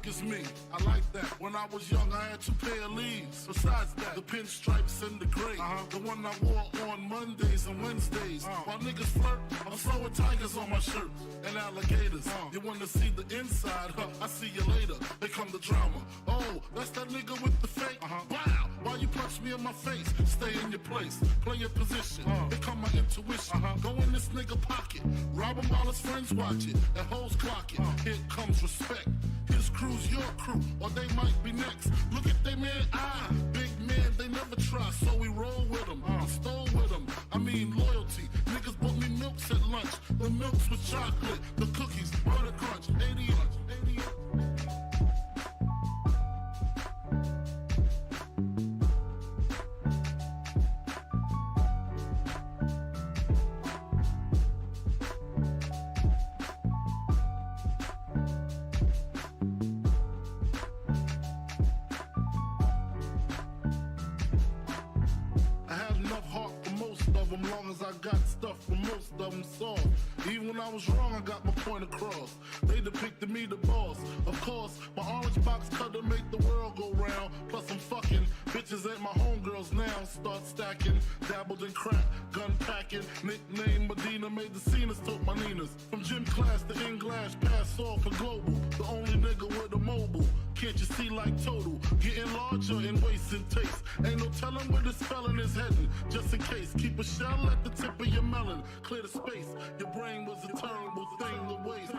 is me. I like that. When I was young, I had 2 pair of leaves. Besides that, the pinstripes and the gray. The one I wore on Mondays and Wednesdays. While niggas flirt, I'm sewing tigers on my shirt and alligators. You wanna see the inside? I see you later. They come the drama. Oh, that's that nigga with the fake. Wow, why you punch me in my face? Stay in your place, play your position. Here come my intuition. Go in this nigga pocket, rob him while his friends watch it. And hoes clock it. Here comes respect. His crew's your crew, or they might be next. Look at they man eye. Big man, they never try, so we roll with them. I stole with them. I mean loyalty. Niggas bought me milks at lunch. The milks with chocolate, the cookies, butter crunch, 88. Long as I got stuff for most of them soft. Even when I was wrong, I got my point across. They depicted me the boss. Of course, my orange box cutter make the world go round. Plus I'm fucking bitches ain't my homegirls now. Start stacking, dabbled in crack, gun packing. Nickname Medina, made the scenes, took my Ninas. From gym class to English, pass off for global. The only nigga with a mobile. Can't you see like total? Getting larger in waist and taste. Ain't no telling where this felon is heading. Just in case, keep a shell at the tip of your melon. Clear the space. Your brain was a terrible thing to waste.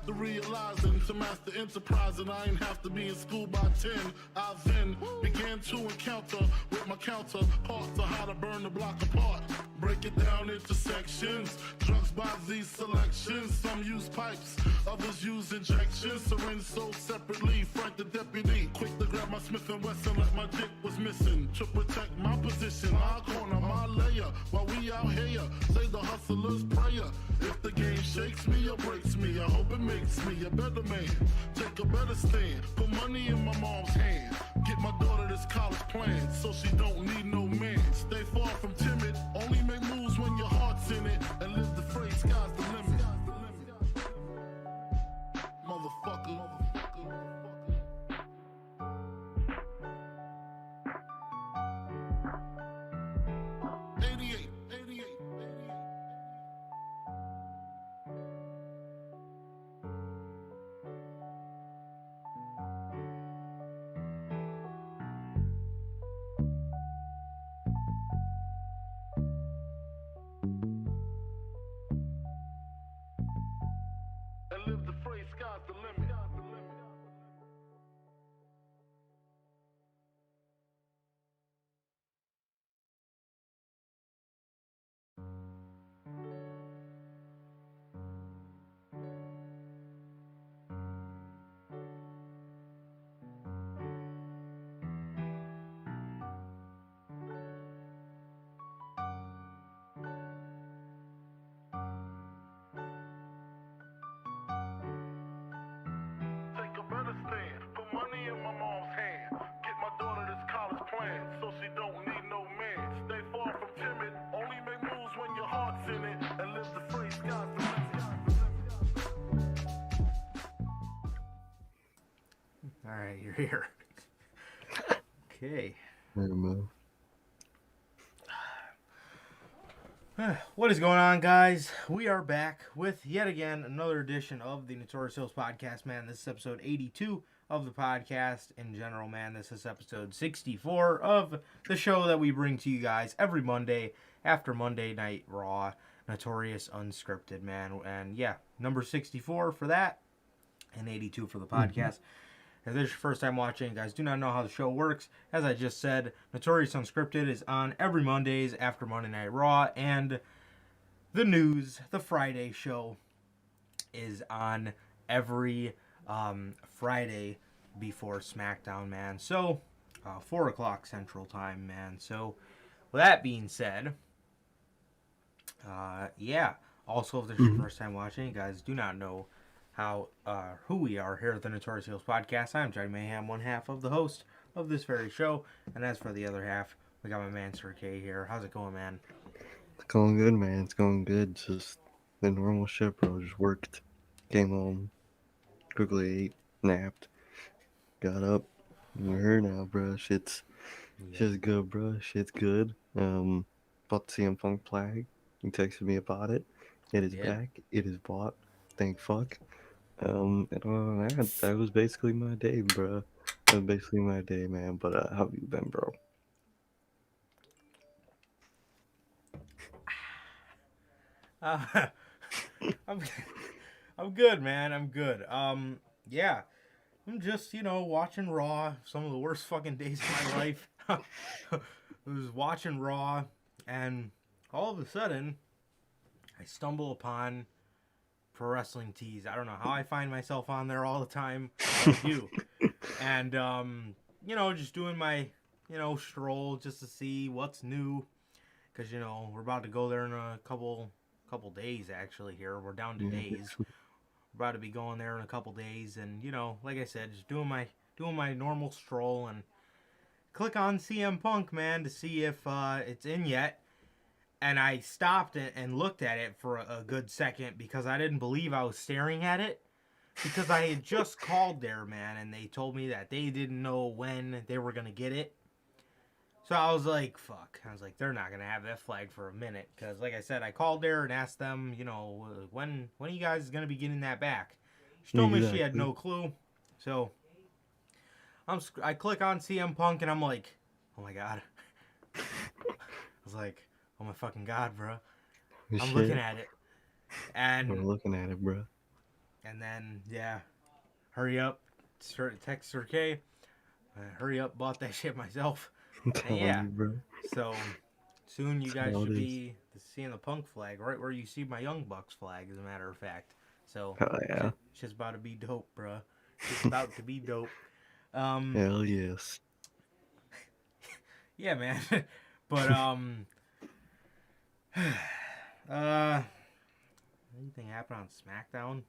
Realizing to master enterprise and I ain't have to be in school by 10. I then began to encounter with my counterparts on how to burn the block apart. Break it down into sections. Drugs by these selections. Some use pipes, others use injections. Syringe sold separately. Frank the deputy, quick to grab my Smith & Wesson like my dick was missing. To protect my position, my corner, my layer. While we out here, say the hustler's prayer. If the game shakes me or breaks me, I hope it makes me a better man. Take a better stand, put money in my mom's hand. Get my daughter this college plan, so she don't need no man. Stay far from timid, only make moves when your heart's in it. And live the phrase, sky's the limit. Motherfucker. 88. And live the phrase, sky's the limit. Take a better stand, put money in my mom's hand. Get my daughter this college plan, so she don't need no man. Stay far from timid, only make moves when your heart's in it. And live the phrase, sky's the limit. All right, you're here. Okay. What is going on, guys? We are back with yet again another edition of the Notorious podcast, man. This is episode 82 of the podcast in general, man. This is episode 64 of the show that we bring to you guys every Monday after Monday Night Raw, Notorious Unscripted, man. And yeah, number 64 for that and 82 for the podcast. If this is your first time watching, you guys do not know how the show works. As I just said, Notorious Unscripted is on every Mondays after Monday Night Raw, and the news, the Friday show, is on every Friday before SmackDown, man. So, 4 o'clock Central Time, man. So, with that being said, yeah. Also, if this is your first time watching, you guys do not know who we are here at the Notorious Heels Podcast. I'm Johnny Mayhem, one half of the host of this very show. And as for the other half, we got my man Sir K here. How's it going, man? It's going good, man. It's going good. Just the normal shit, bro. Just worked, came home, quickly ate, napped, got up. We're here now, bro. Shit's good, bro. Shit's good. Bought the CM Punk flag. He texted me about it. It is back. It is bought. Thank fuck. And that was basically my day, bro. That was basically my day, man. But how have you been, bro? I'm good, man. I'm good. Yeah. I'm just, watching Raw. Some of the worst fucking days of my life. I was watching Raw, and all of a sudden, I stumble upon Pro Wrestling Tees. I don't know how I find myself on there all the time. I do. And, just doing my, stroll just to see what's new. Because, we're about to go there in a couple days, actually, here. We're down to days. We're about to be going there in a couple days. And, like I said, just doing my normal stroll and click on CM Punk, man, to see if it's in yet. And I stopped and looked at it for a good second because I didn't believe I was staring at it. Because I had just called there, man, and they told me that they didn't know when they were going to get it. So I was like, fuck. I was like, they're not going to have that flag for a minute. Because, like I said, I called there and asked them, when are you guys going to be getting that back? She told me she had no clue. So I click on CM Punk, and I'm like, oh, my God. I was like, oh, my fucking God, bro. I'm looking at it. And I'm looking at it, bro. And then, yeah, hurry up. Text Sir K. Hurry up, bought that shit myself. And yeah, you, bro. So soon you guys should be seeing the Punk flag, right where you see my Young Bucks flag, as a matter of fact. So, yeah. It's just about to be dope, bro. It's about to be dope. Hell yes. Yeah, man. But, anything happen on SmackDown?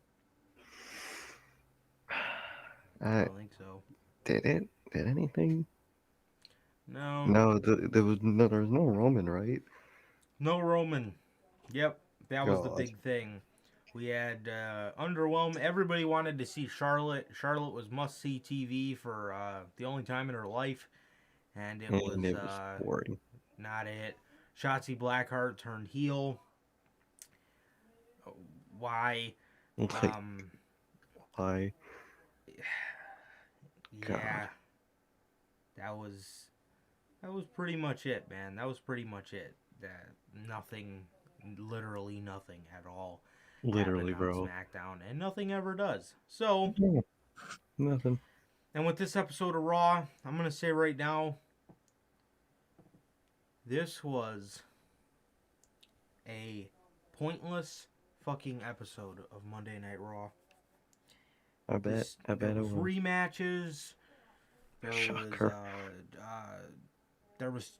I don't think so. Did it? Did anything? No. No, there was no Roman, right? No Roman. Yep, that was the big thing. We had underwhelmed. Everybody wanted to see Charlotte. Charlotte was must-see TV for the only time in her life, and it was boring. Not it. Shotzi Blackheart turned heel. Why? Why? Yeah. That was pretty much it, man. That was pretty much it. Literally nothing at all. Literally, bro. On SmackDown, and nothing ever does. So, nothing. And with this episode of Raw, I'm gonna say right now, this was a pointless fucking episode of Monday Night Raw. I bet it was. 3 matches. There was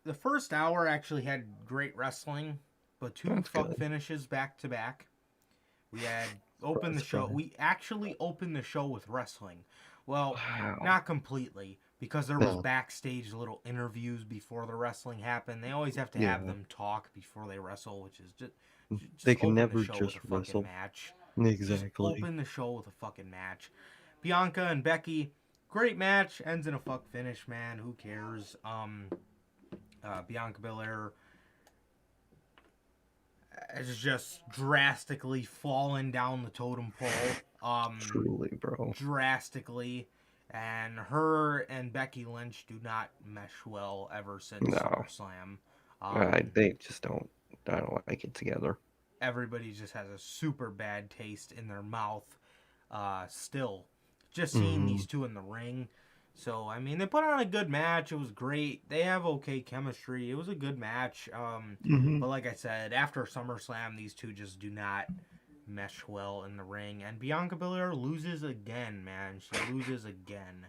the first hour actually had great wrestling, but 2 finishes back to back. We had opened the show. We actually opened the show with wrestling. Well, not completely, because there was backstage little interviews before the wrestling happened. They always have to have them talk before they wrestle, which is just they can never just wrestle. Match. Exactly. Just open the show with a fucking match. Bianca and Becky, great match, ends in a fuck finish, man. Who cares? Bianca Belair has just drastically fallen down the totem pole. Truly, bro. Drastically. And her and Becky Lynch do not mesh well ever since SummerSlam. They just don't. I don't like it together. Everybody just has a super bad taste in their mouth. Still, just seeing these two in the ring. So, I mean, they put on a good match. It was great. They have okay chemistry. It was a good match. But like I said, after SummerSlam, these two just do not mesh well in the ring. And Bianca Belair loses again, man. She loses again.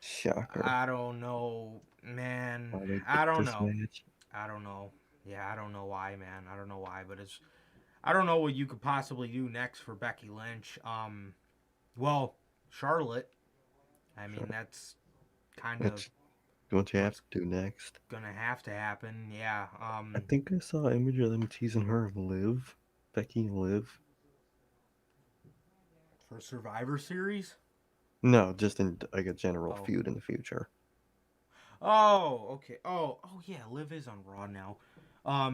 Shocker. I don't know, man. Why they I picked don't this know. match. I don't know. Yeah, I don't know why, man. I don't know why, but it's. I don't know what you could possibly do next for Becky Lynch. Well, Charlotte. I mean, Sure. that's kind That's of what you have what's to do next. gonna have to happen. Yeah. I think I saw an image of them teasing her of Liv. Becky and Liv. For Survivor Series. No, just in like a general Oh. feud in the future. Oh, okay. Oh, yeah. Liv is on Raw now. I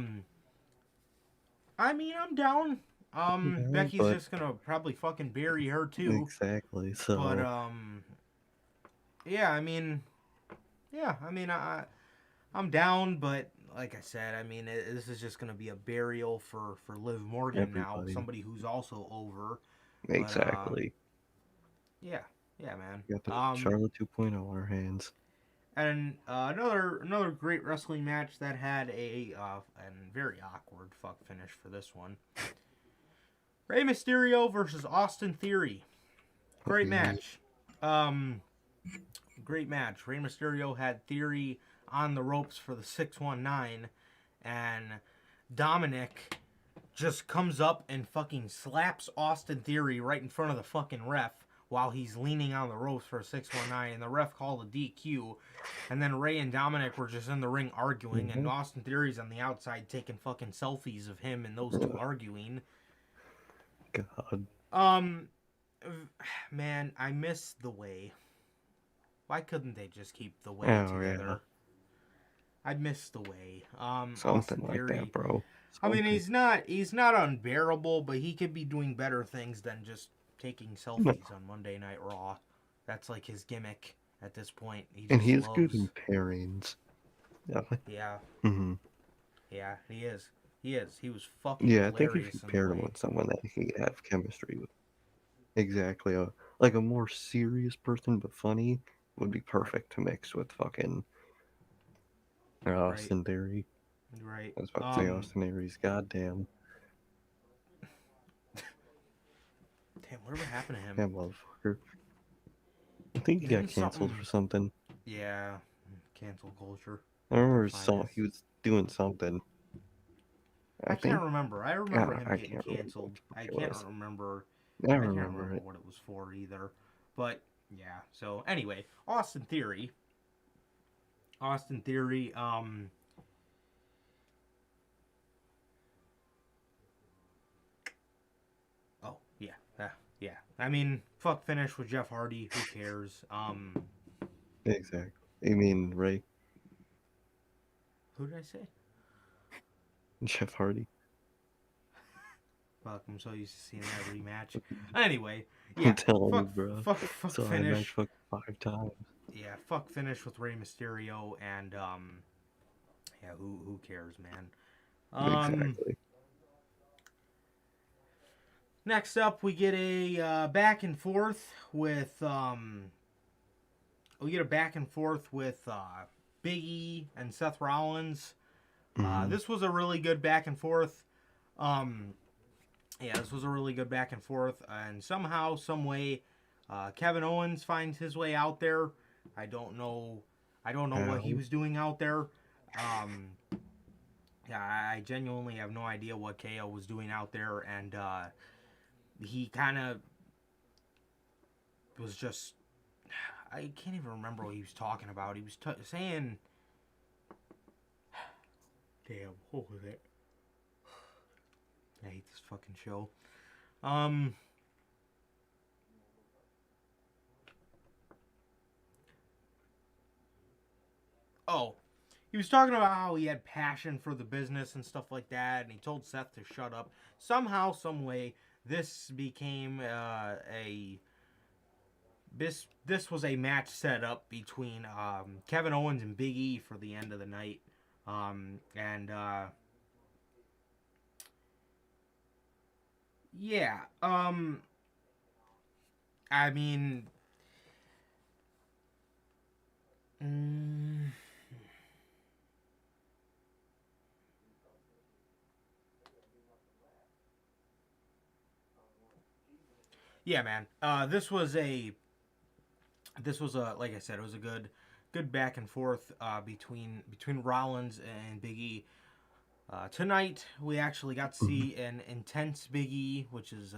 mean, I'm down. Yeah, Becky's but just gonna probably fucking bury her too. exactly. But So yeah. I'm down. But like I said, I mean, this is just gonna be a burial for Liv Morgan now, everybody. somebody who's also over. But Exactly. yeah, man. We got the Charlotte 2.0 on our hands. And another great wrestling match that had a and very awkward fuck finish for this one. Rey Mysterio versus Austin Theory. Great match. Great match. Rey Mysterio had Theory on the ropes for the 619, and Dominic just comes up and fucking slaps Austin Theory right in front of the fucking ref while he's leaning on the ropes for a 619, and the ref called a DQ. And then Ray and Dominic were just in the ring arguing, and Austin Theory's on the outside taking fucking selfies of him and those two arguing. God. Man, I miss the Way. Why couldn't they just keep the Way together? Yeah. I miss the Way. Something Austin like Theory, that, bro. I mean, he's not unbearable, but he could be doing better things than just taking selfies on Monday Night Raw. That's like his gimmick at this point. He's good in pairings. Yeah. Yeah. Mm-hmm. Yeah, he is. He was fucking Yeah, I hilarious. think if you paired him with someone that he'd have chemistry with. Exactly. Like a more serious person but funny would be perfect to mix with fucking Austin Theory. Right. I was about to say Austin Theory's goddamn. Damn, whatever happened to him? That motherfucker. I think he got canceled for something. Yeah. Cancel culture. I remember he was doing something. I can't remember. I remember him getting canceled. I can't remember. I remember what it was for either. But yeah. So anyway, Austin Theory. Oh yeah. Yeah. I mean, fuck finish with Jeff Hardy. Who cares? Exactly. You mean Ray? Who did I say? Jeff Hardy. Fuck, I'm so used to seeing that rematch. Anyway, yeah. I'm telling you, bro. Fuck finish. Fuck 5 times. Yeah, fuck finish with Rey Mysterio and yeah, who cares, man? Exactly. Next up, we get a back and forth with Big E and Seth Rollins. This was a really good back and forth. This was a really good back and forth, and somehow, some way, Kevin Owens finds his way out there. I don't know what he was doing out there. I genuinely have no idea what KO was doing out there, and he kind of was just... I can't even remember what he was talking about. He was saying... Damn, what was it? I hate this fucking show. He was talking about how he had passion for the business and stuff like that, and he told Seth to shut up. Somehow, some way, this became this was a match set up between Kevin Owens and Big E for the end of the night, yeah. I mean, Yeah, man. This was a like I said, it was a good back and forth between Rollins and Big E. Tonight we actually got to Mhm. see an intense Big E, which is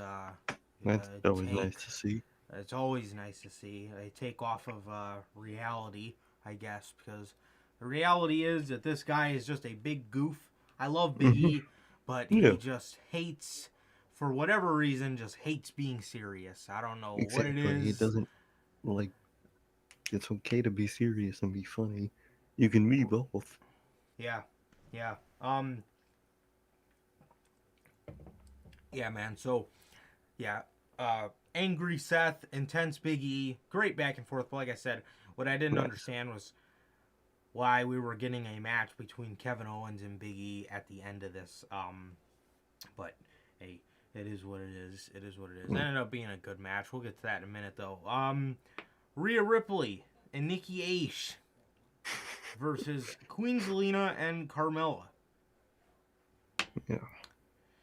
That's always take. nice to see. It's always nice to see a take off of reality, I guess, because the reality is that this guy is just a big goof. I love Big Hmm. E, but Yeah, he just hates, for whatever reason, just hates being serious. I don't know what it exactly. He is. doesn't like. It's okay to be serious and be funny. You can be both. Yeah, yeah, yeah, man. So yeah, angry Seth, intense Big E, great back and forth. But like I said, what I didn't Nice. understand was why we were getting a match between Kevin Owens and Big E at the end of this. But hey, it is what it is. It is what it is. It Mm. ended up being a good match. We'll get to that in a minute, though. Rhea Ripley and Nikki Ash versus Queen Zelina and Carmella. Yeah.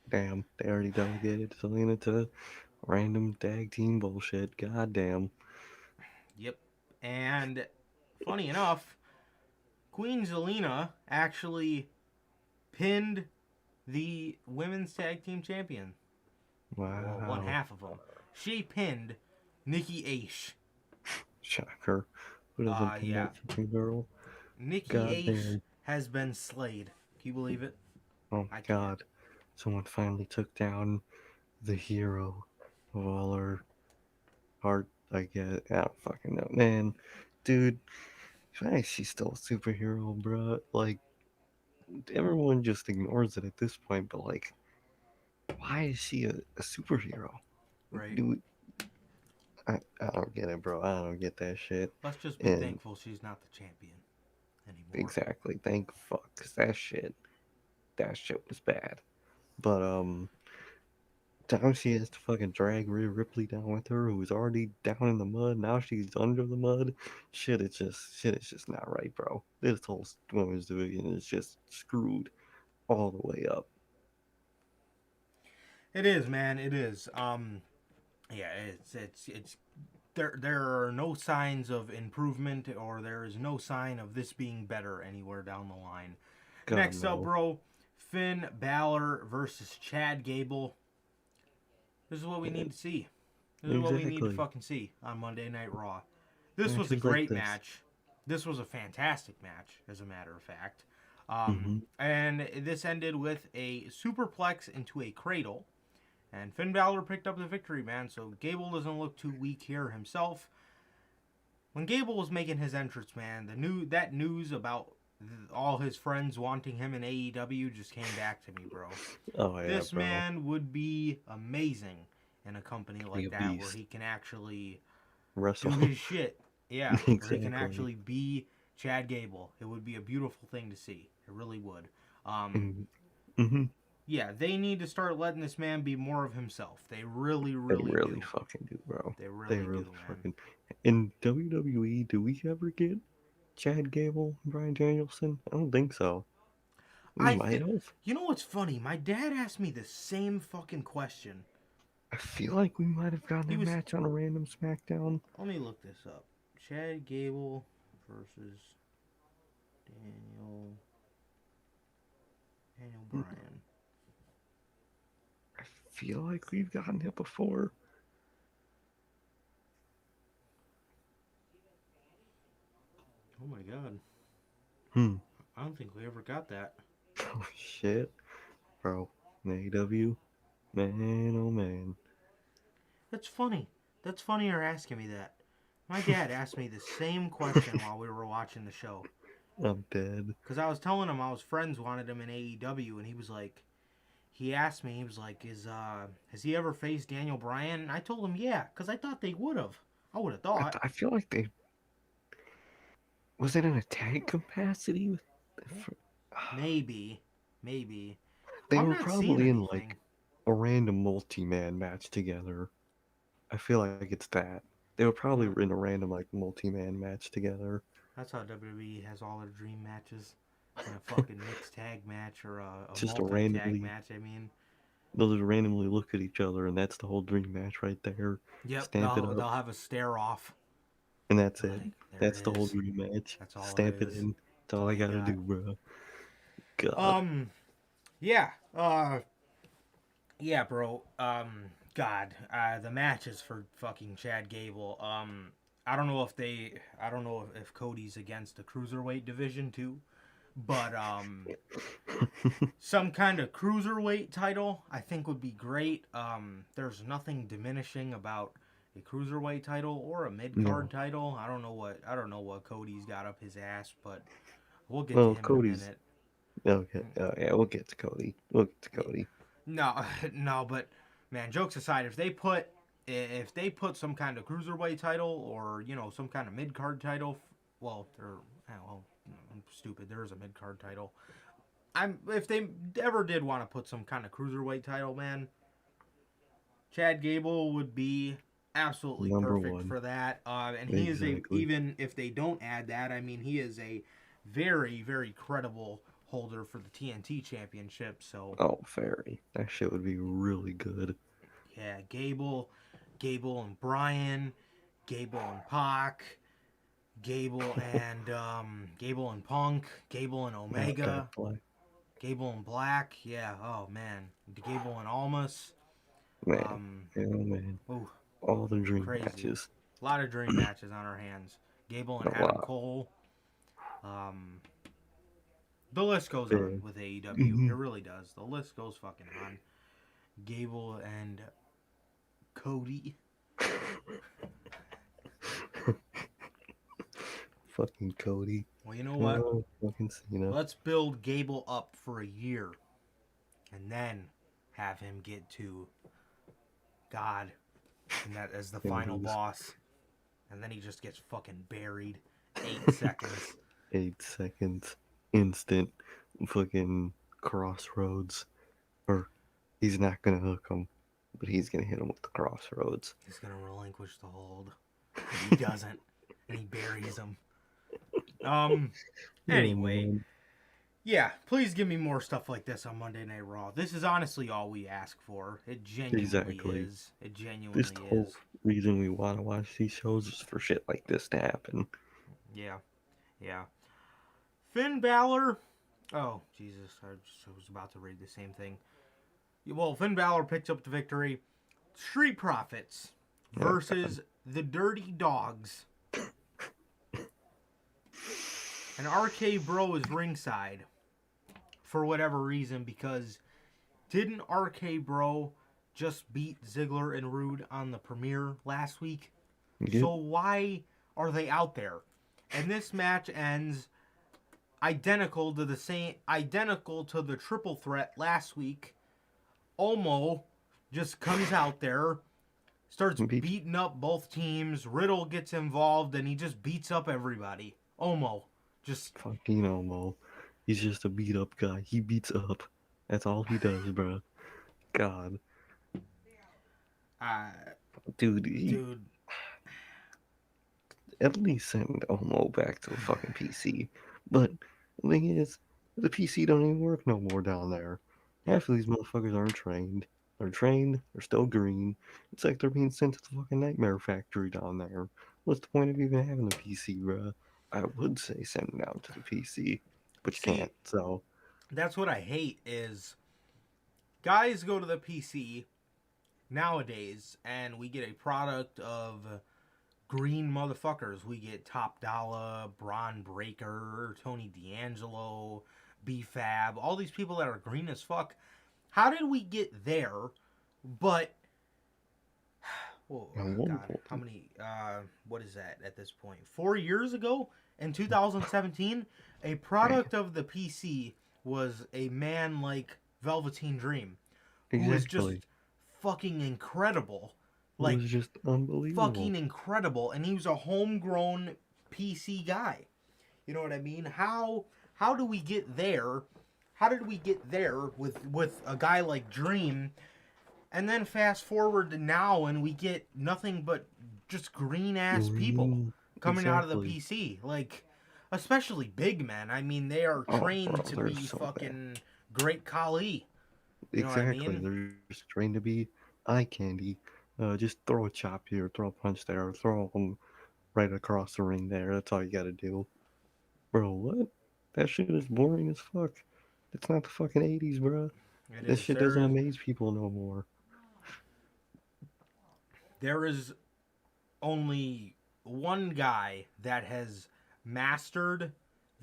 Damn. They already delegated Selena to random tag team bullshit. God damn. Yep. And funny enough, Queen Zelina actually pinned the women's tag team champion. Well, one Wow. half of them. She pinned Nikki Ash. Shocker. Who doesn't pin Yeah. that fucking girl? God Nikki Ash damn. has been slayed. Can you believe it? Oh I my can't. god. Someone finally took down the hero of all our heart. I guess. I don't fucking know. Man, dude, why is she still a superhero, bruh? Like, everyone just ignores it at this point, but like, why is she a superhero? Right. Do I don't get it, bro. I don't get that shit. Let's just be And thankful she's not the champion anymore. exactly, thank fuck, 'cause that shit was bad. But now she has to fucking drag Rhea Ripley down with her, who was already down in the mud. Now she's under the mud. Shit is just not right, bro. This whole women's division is just screwed all the way up. It is, man. It is. Yeah. It's. There are no signs of improvement, or there is no sign of this being better anywhere down the line. God Next up, no. bro, Finn Balor versus Chad Gable. This is what we Yeah, need to see. This is what we need to exactly. fucking see on Monday Night Raw. This was a Matches like great this. match. This was a fantastic match, as a matter of fact. Hmm. And this ended with a superplex into a cradle. And Finn Balor picked up the victory, man. So Gable doesn't look too weak here himself. When Gable was making his entrance, man, that news about all his friends wanting him in AEW just came back to me, bro. Oh yeah, This bro. man would be amazing in a company Be like a that where beast. he can actually do Wrestle. his shit. Yeah, where he can Exactly. actually be Chad Gable. It would be a beautiful thing to see. It really would. Um, Mm-hmm. yeah, they need to start letting this man be more of himself. They really, They really really do. fucking do, bro. They They really really do, man. fucking. In WWE, do we ever get Chad Gable and Brian Danielson? I don't think so. We I might think. have. You know what's funny? My dad asked me the same fucking question. I feel like we might have gotten He that was. match on a random SmackDown. Let me look this up. Chad Gable versus Daniel Bryan. I feel like we've gotten it before. Oh my god. Hmm. I don't think we ever got that. Oh shit, bro. In AEW, man, oh man. That's funny. That's funny you're asking me that. My dad asked me the same question while we were watching the show. I'm dead. Because I was telling him I was friends wanted him in AEW, and he was like, he asked me, he was like, has he ever faced Daniel Bryan? And I told him, yeah, because I thought they would have. I would have thought. I feel like they was it in a tag capacity? For- Maybe. Maybe. They I'm were not seeing probably in anything. like a random multi-man match together. I feel like it's that. They were probably Uh, in a random like multi-man match together. That's how WWE has all their dream matches. In a fucking mixed tag match or a Just a multi tag randomly match, I mean. they'll just randomly look at each other, and that's the whole dream match right there. Yep, Stamp it they'll up, have a stare off. and that's it. Like, there That's it the whole is. dream match. That's all Stamp it it is. in. That's all all I you gotta got. do, bro. God. Yeah. Yeah, bro. God. The matches for fucking Chad Gable. I don't know if Cody's against the cruiserweight division too, but some kind of cruiserweight title I think would be great. There's nothing diminishing about a cruiserweight title or a mid card No. title. I don't know what Cody's got up his ass, but we'll get to Well, him in a Cody's minute. okay. Yeah, we'll get to Cody. We'll get to Cody. No, no, but man, jokes aside, if they put some kind of cruiserweight title or some kind of mid card title, well, I'm stupid. There is a mid card title. If they ever did want to put some kind of cruiserweight title, man, Chad Gable would be absolutely Number perfect one. for that. And he is even if they don't add that, I mean, he is a very, very credible holder for the TNT Championship. So Oh, fairy. That shit would be really good. yeah, Gable and Bryan, Gable and Pac, Gable and Punk, Gable and Omega, Okay, Gable and Black. Yeah, oh man, Gable and Almas. man. Yeah, man. Ooh, All the dream crazy. matches. A lot of dream matches on our hands. Gable and A Adam lot. Cole. The list goes on with AEW. It really does. The list goes fucking on. Gable and Cody. Fucking Cody. Well, you know what? Oh, fucking Cena. Let's build Gable up for a year. And then have him get to God. And that as the final boss. And then he just gets fucking buried. 8 seconds. 8 seconds. Instant. Fucking crossroads. Or he's not gonna hook him, but he's gonna hit him with the crossroads. He's gonna relinquish the hold. But he doesn't. And he buries him. Anyway. Yeah, please give me more stuff like this on Monday Night Raw. This is honestly all we ask for. It genuinely is. It genuinely This the whole reason we want to watch these shows is for shit like this to happen. Yeah. Yeah. Finn Balor. Oh, Jesus. I was about to read the same thing. Well, Finn Balor picks up the victory. Street Profits versus the Dirty Dogs. And RK Bro is ringside for whatever reason, because didn't RK Bro just beat Ziggler and Rude on the premiere last week? Yep. So why are they out there? And this match ends identical to the triple threat last week. Omo just comes out there, starts beating up both teams. Riddle gets involved, and he just beats up everybody. Omo. Just fucking Omo. He's just a beat up guy. He beats up. That's all he does, bro. God. Dude. At least send Omo back to the fucking PC. But the thing is, the PC don't even work no more down there. Half of these motherfuckers aren't trained. They're trained, they're still green. It's like they're being sent to the fucking Nightmare Factory down there. What's the point of even having a PC, bruh? I would say send them down to the PC, but you can't, so. That's what I hate is guys go to the PC nowadays and we get a product of green motherfuckers. We get Top Dollar, Braun Breaker, Tony D'Angelo, B-Fab, all these people that are green as fuck. How did we get there? But, oh God, how many, what is that at this point? 4 years ago, in 2017, a product of the PC was a man like Velveteen Dream, who was just fucking incredible. Like, it was just unbelievable. Fucking incredible. And he was a homegrown PC guy. You know what I mean? How do we get there? How did we get there with a guy like Dream? And then fast forward to now and we get nothing but just green ass people coming out of the PC. Like, especially big men. I mean, they are trained to be fucking great Khali. You know what I Exactly. mean? They're just trained to be eye candy. Just throw a chop here, throw a punch there, throw them right across the ring there. That's all you gotta do. Bro, what? That shit is boring as fuck. It's not the fucking 80s, bro. It This is. shit doesn't amaze people no more. There is only one guy that has mastered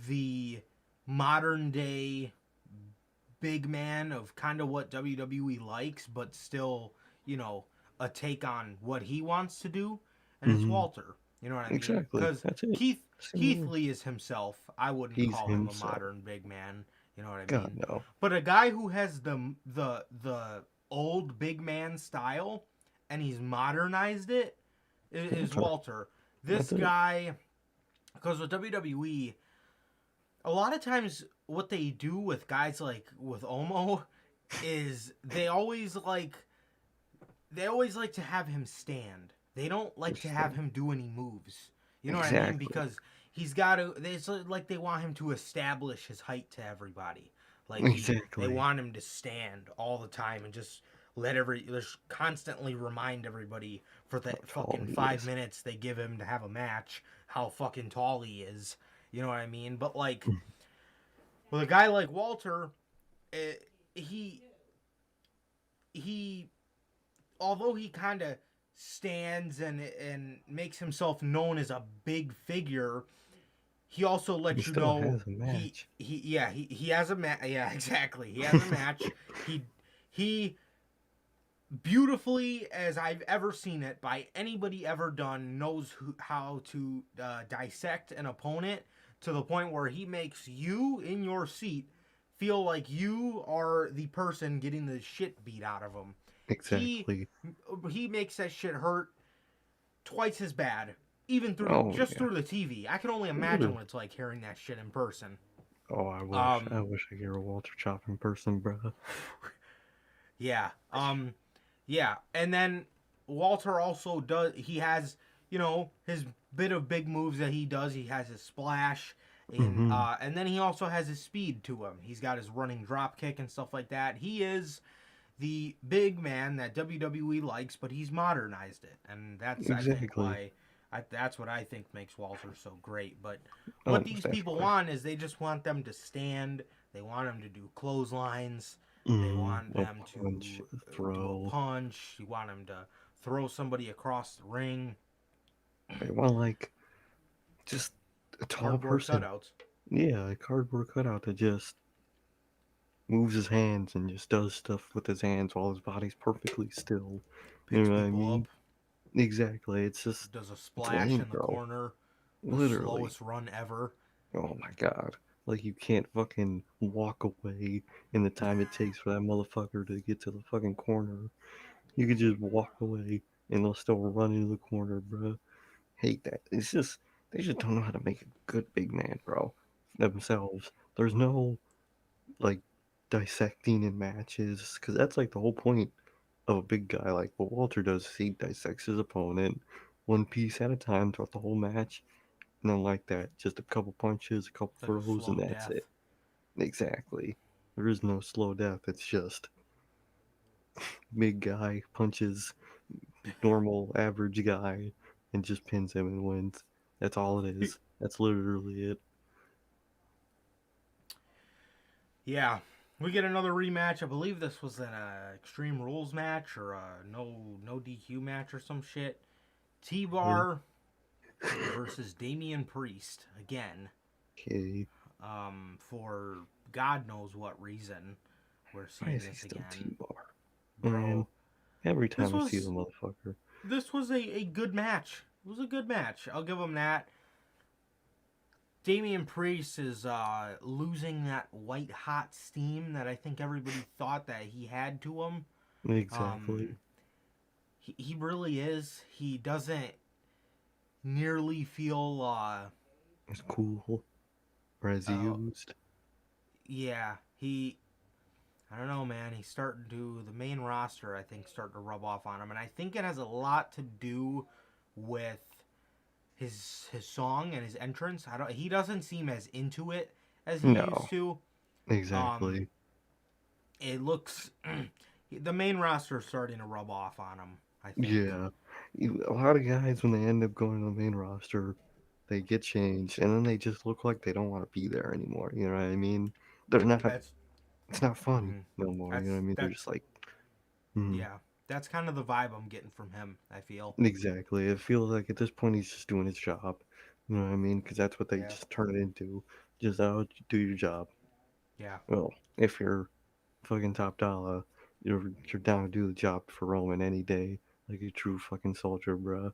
the modern day big man of kind of what WWE likes, but still, you know, a take on what he wants to do, and it's Hmm. Walter. You know what I mean? Exactly. Because That's it. Keith Same. Lee is himself. I wouldn't He's call him a himself. modern big man. You know what I God, mean? no. But a guy who has the old big man style and he's modernized it is Walter. Walter. This That's it. guy, because with WWE, a lot of times what they do with guys like with Omo is they always like to have him stand. They don't like to Just have him do any moves. You know what I mean? exactly. Because he's got to. It's like they want him to establish his height to everybody. Like they Exactly. want him to stand all the time and just just constantly remind everybody for How that tall fucking he 5 is. minutes they give him to have a match how fucking tall he is. You know what I mean? But like with a guy like Walter, eh, he he although he kind of stands and makes himself known as a big figure, he also He lets you still know has a match. he has a match. Yeah, exactly. He has a match. He beautifully as I've ever seen it by anybody ever done knows how to dissect an opponent to the point where he makes you in your seat feel like you are the person getting the shit beat out of him. He Exactly. he makes that shit hurt twice as bad, even through Oh just yeah. through the TV. I can only imagine Literally. what it's like hearing that shit in person. Oh, I wish. I Um, wish I could hear a Walter Chop in person, bro. yeah, yeah, and then Walter also does. He has his bit of big moves that he does. He has his splash. Mm-hmm. And then he also has his speed to him. He's got his running drop kick and stuff like that. He is the big man that WWE likes, but he's modernized it, and that's I think Exactly. why that's what I think makes Walter so great. But Oh, what these most people definitely. want is they just want them to stand. They want them to do clotheslines. They want A them to punch, a do a throw. punch. You want them to throw somebody across the ring. I want like just a tall Cardboard person. cutouts. Yeah, a cardboard cutout that just moves his hands and just does stuff with his hands while his body's perfectly still. You Picks know what I people mean? up. Exactly. Does a It's splash lame, in the bro. corner. The Literally. slowest run ever. Oh my god. Like you can't fucking walk away in the time it takes for that motherfucker to get to the fucking corner. You could just walk away and they'll still run into the corner, bro. Hate that. It's just they just don't know how to make a good big man, bro. Themselves. There's no like dissecting in matches because that's like the whole point of a big guy like what Walter does. Is he dissects his opponent one piece at a time throughout the whole match. Nothing like that. Just a couple punches, a couple Like a throws, and slow that's death. it. Exactly. There is no slow death. It's just big guy punches normal average guy and just pins him and wins. That's all it is. That's literally it. Yeah, we get another rematch. I believe this was an Extreme Rules match or a no DQ match or some shit. Really? T-Bar versus Damian Priest again. Okay. For God knows what reason, we're Why seeing is he this still again, T-Bar? Man, bro. every This time I see the was motherfucker. this was a good match. It was a good match. I'll give him that. Damian Priest is losing that white hot steam that I think everybody thought that he had to him. Exactly. Um, he really is. He doesn't nearly feel It's cool. Or as uh used. yeah, I don't know, man. He's starting to the main roster I think starting to rub off on him, and I think it has a lot to do with his song and his entrance. He doesn't seem as into it as he used No. to. Um Exactly. it looks the main roster is starting to rub off on him. I think. Yeah. A lot of guys, when they end up going to the main roster, they get changed, and then they just look like they don't want to be there anymore. You know what I mean? They're not. That's It's not fun mhm. no more. You know what I that's mean? They're that. just like, mm, Yeah, that's kind of the vibe I'm getting from him. I feel. exactly. It feels like at this point he's just doing his job. You know what I mean? Because that's what they Yeah. just turn it into. Just out, do your job. Yeah. Well, if you're fucking top dollar, you're down to do the job for Roman any day, like a true fucking soldier, bruh.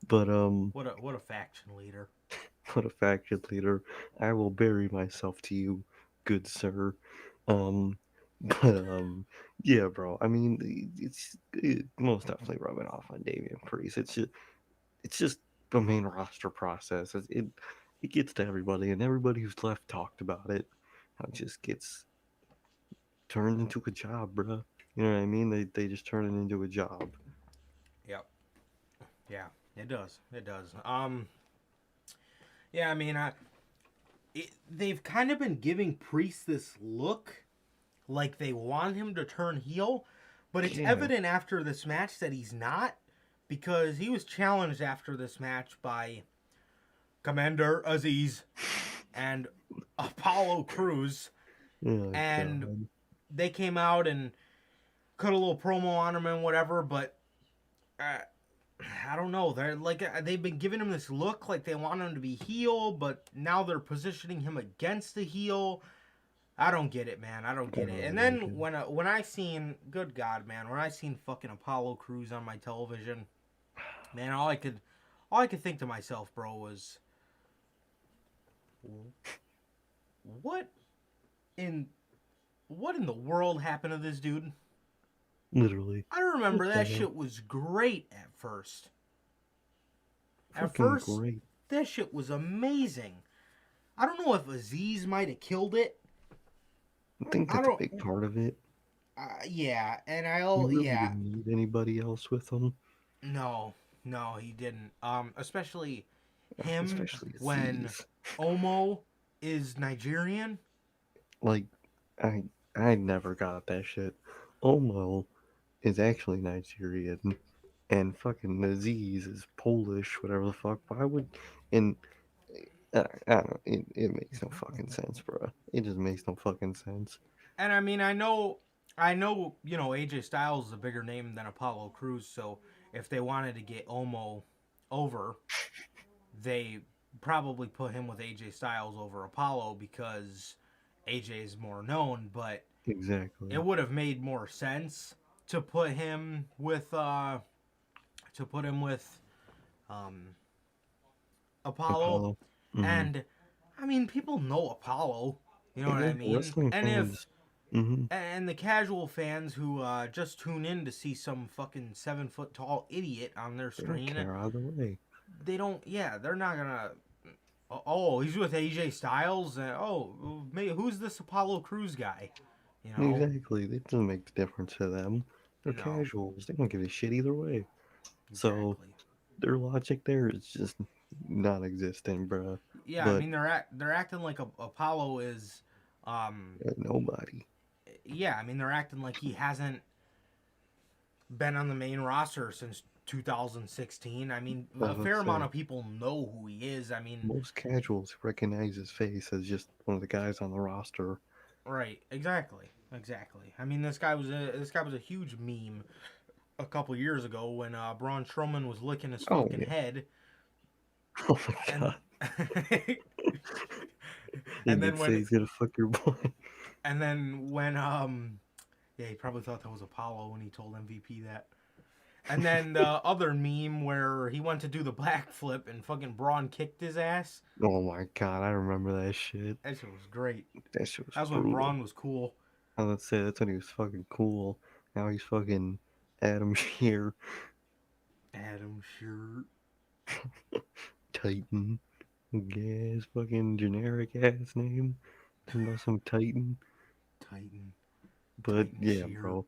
But What a faction leader. what a faction leader! I will bury myself to you, good sir. Um, but yeah, bro. I mean, it's most definitely rubbing off on Damian Priest. It's just the main roster process. It gets to everybody, and everybody who's left talked about it. How it just gets turned into a job, bro. You know what I mean? They just turn it into a job. Yep. Yeah. It does. It does. Yeah. I mean, they've kind of been giving Priest this look like they want him to turn heel, but it's Yeah, evident after this match that he's not, because he was challenged after this match by Commander Aziz and Apollo Cruz, oh and god, they came out and cut a little promo on him and whatever, but uh, I don't know. They're like they've been giving him this look like they want him to be heel, but now they're positioning him against the heel. I don't get it, man. I don't I get it. And don't then like it. when I seen, good God, man, when I seen fucking Apollo Cruz on my television, man, all I could think to myself, bro, was what in what in the world happened to this dude? Literally, I what remember the that hell? shit was great at first. At Fucking first, great. that shit was amazing. I don't know if Aziz might have killed it. I think I that's a don't. big part of it. Yeah, and You I'll. really Yeah, didn't need anybody else with them, no, no, he didn't. Especially him especially when Aziz. Omo is Nigerian. Like, I I never got that shit. Omo is actually Nigerian, and fucking Aziz is Polish, whatever the fuck. Why would and I don't know. It makes no fucking sense, bro. It just makes no fucking sense. And I mean, you know, AJ Styles is a bigger name than Apollo Cruz. So if they wanted to get Omo over, they probably put him with AJ Styles over Apollo because AJ is more known. But it Exactly. would have made more sense to put him with um, Apollo. Apollo. Mm-hmm. And I mean, people know Apollo. You know what I Exactly. mean? Wrestling And if fans. Mm-hmm. and the casual fans who just tune in to see some fucking 7 foot tall idiot on their They don't screen, care either way. they don't. Yeah, they're not gonna. Oh, he's with AJ Styles. Oh, who's this Apollo Cruz guy? You know? Exactly. It doesn't make the difference to them. They're No, casuals. They don't give a shit either way. So exactly. their logic there is just non-existent, bruh. Yeah, I But mean they're acting like Apollo is, um, nobody. yeah, I mean they're acting like he hasn't been on the main roster since 2016. I mean, I a would fair amount say of people know who he is. I mean, most casuals recognize his face as just one of the guys on the roster. right? Exactly. Exactly. I mean, this guy was a huge meme a couple years ago when Braun Strowman was licking his Oh fucking yeah. head, Oh my and god. He and did then say when he's gonna fuck your boy. and then when yeah, he probably thought that was Apollo when he told MVP that. And then the other meme where he went to do the backflip and fucking Braun kicked his ass. Oh my god, I remember that shit. That shit was great. That shit was That's when brutal. Braun was cool. I would say that's when he was fucking cool. Now he's fucking Adam Shear, Adam Shirt. Titan. Gas fucking generic ass name. Talking about some Titan. Titan. But Titan yeah, Shear. bro.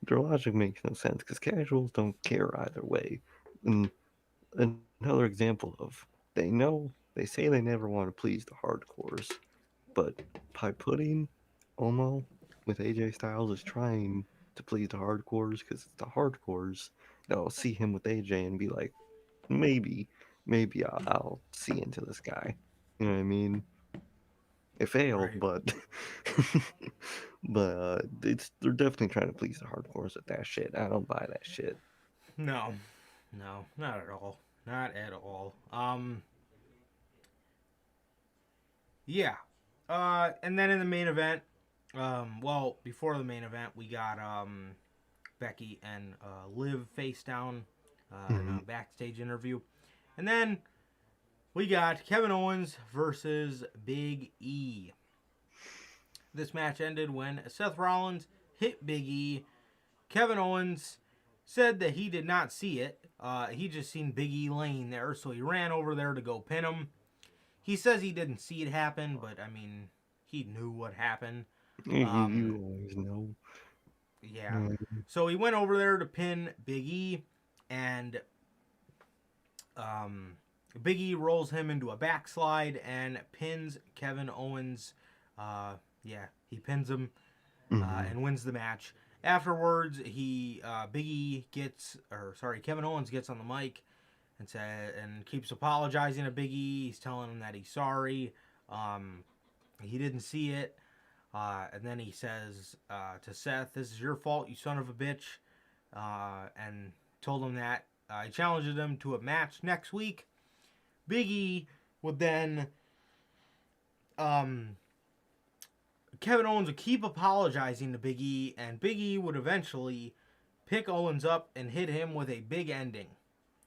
Their logic makes no sense because casuals don't care either way. And another example of they say they never want to please the hardcores, but by putting Omo with AJ Styles is trying to please the hardcores because it's the hardcores that'll see him with AJ and be like, maybe, maybe I'll see into this guy. You know what I mean? It failed, Right. but they're definitely trying to please the hardcores with that shit. I don't buy that shit. No, no, not at all. Not at all. Yeah. And then in the main event, well, before the main event, we got Becky and Liv face down in Hmm. a backstage interview, and then we got Kevin Owens versus Big E. This match ended when Seth Rollins hit Big E. Kevin Owens said that he did not see it. He just seen Big E laying there, so he ran over there to go pin him. He says he didn't see it happen, but I mean, he knew what happened. You always know. Yeah. Mm-hmm. So he went over there to pin Big E, and Big E rolls him into a backslide and pins Kevin Owens. He pins him and wins the match. Afterwards, Kevin Owens gets on the mic and keeps apologizing to Big E. He's telling him that he's sorry. He didn't see it. And then he says to Seth, "This is your fault, you son of a bitch," and told him that he challenged him to a match next week. Big E would then, Kevin Owens would keep apologizing to Big E, and Big E would eventually pick Owens up and hit him with a big ending.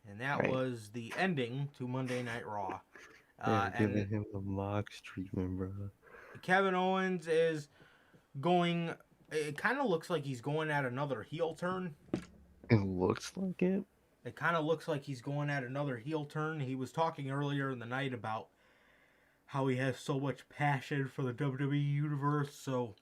And that Right. was the ending to Monday Night Raw. They're And giving him the Mox treatment, bro. Kevin Owens is going. It kind of looks like he's going at another heel turn. It looks like it. It kind of looks like he's going at another heel turn. He was talking earlier in the night about how he has so much passion for the WWE universe. So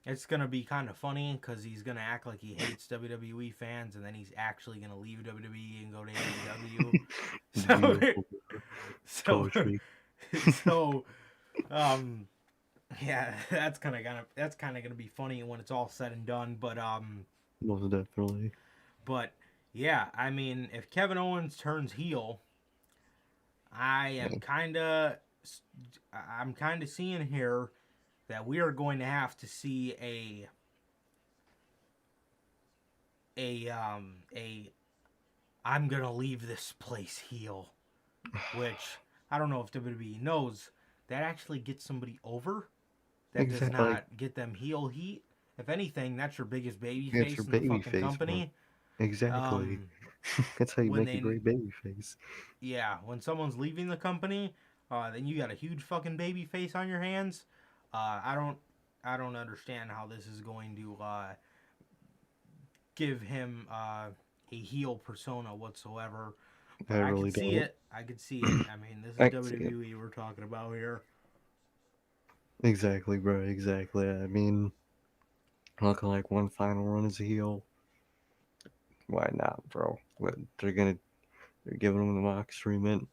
it's going to be kind of funny because he's going to act like he hates WWE fans, and then he's actually going to leave WWE and go to AEW. Beautiful so, poetry. so, um, yeah, that's kind of gonna be funny when it's all said and done. Most definitely. But yeah, I mean, if Kevin Owens turns heel, I'm kind of seeing here that we are going to have to see a I'm gonna leave this place heel, which I don't know if WWE knows that actually gets somebody over. That does Exactly. not get them heel heat. If anything, that's your biggest baby It's face your in the baby fucking face, bro. company. Exactly. Um, That's how you when make a they great baby face. when someone's leaving the company, then you got a huge fucking baby face on your hands. I don't understand how this is going to give him a heel persona whatsoever. But I I really could see don't. it. I could see it. I mean, this I is can see it. WWE we're talking about here. Exactly, bro. Exactly. I mean, looking like one final run as a heel. Why not, bro? They're giving him the Mox treatment.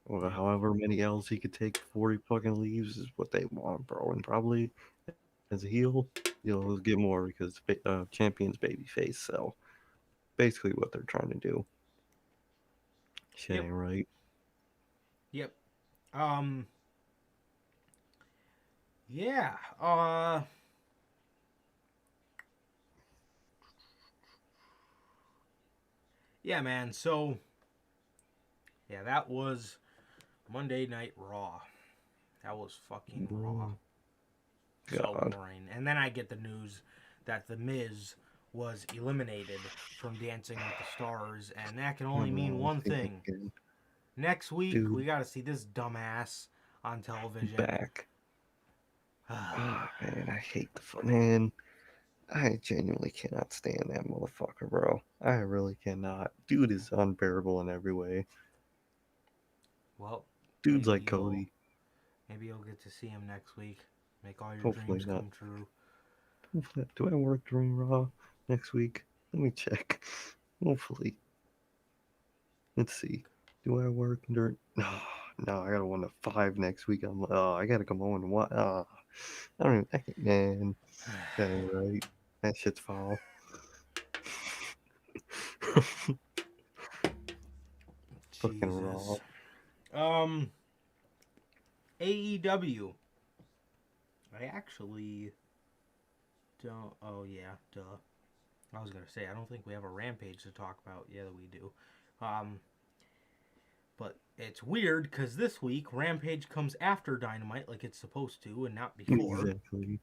Or Yep. however many L's he could take before he fucking leaves is what they want, bro. And probably as a heel, you'll get more because champion's baby face. So basically, what they're trying to do. Shit Yep. ain't right. Yep. Um. Yeah. Yeah, man. So, yeah, that was Monday Night Raw. That was fucking raw. Oh, So God. boring. And then I get the news that The Miz was eliminated from Dancing with the Stars, and that can only mean Oh, one see that thing. again. Next week, we Dude, got to see this dumbass on television. back. Oh, man, I hate man. I genuinely cannot stand that motherfucker, bro. I really cannot. Dude is unbearable in every way. Well, Dude's maybe like you'll Cody. maybe you'll get to see him next week. Make all your Hopefully dreams not. come true. Do I work during Raw next week? Let me check. Hopefully. Let's see. Do I work during? No, no. I got 1 to 5 next week. I gotta come home and what? I don't even, man, that ain't right. That shit's foul. Fucking raw. Jesus. AEW. I actually don't. Oh yeah, duh. I was gonna say I don't think we have a Rampage to talk about. Yeah, we do. But it's weird because this week Rampage comes after Dynamite, like it's supposed to, and not before. Exactly.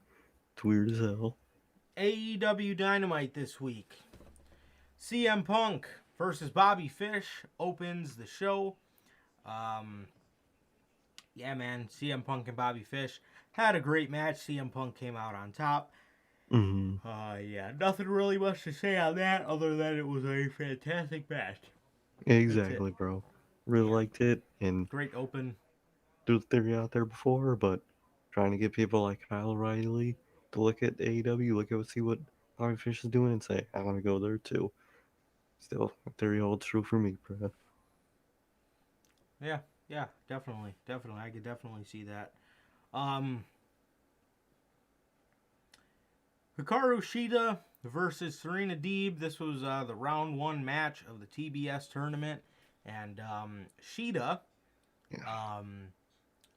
It's weird as hell. AEW Dynamite this week. CM Punk versus Bobby Fish opens the show. Yeah, man, CM Punk and Bobby Fish had a great match. CM Punk came out on top. Mm-hmm. Yeah, nothing really much to say on that other than it was a fantastic match. Exactly, bro. Really Yeah. liked it, and Great open. threw the theory out there before, but trying to get people like Kyle O'Reilly to look at AEW, see what Bobby Fish is doing, and say, I want to go there too. Still, theory holds true for me, bro. Yeah, definitely. I could definitely see that. Hikaru Shida versus Serena Deeb. This was the round one match of the TBS tournament, and Shida Yeah.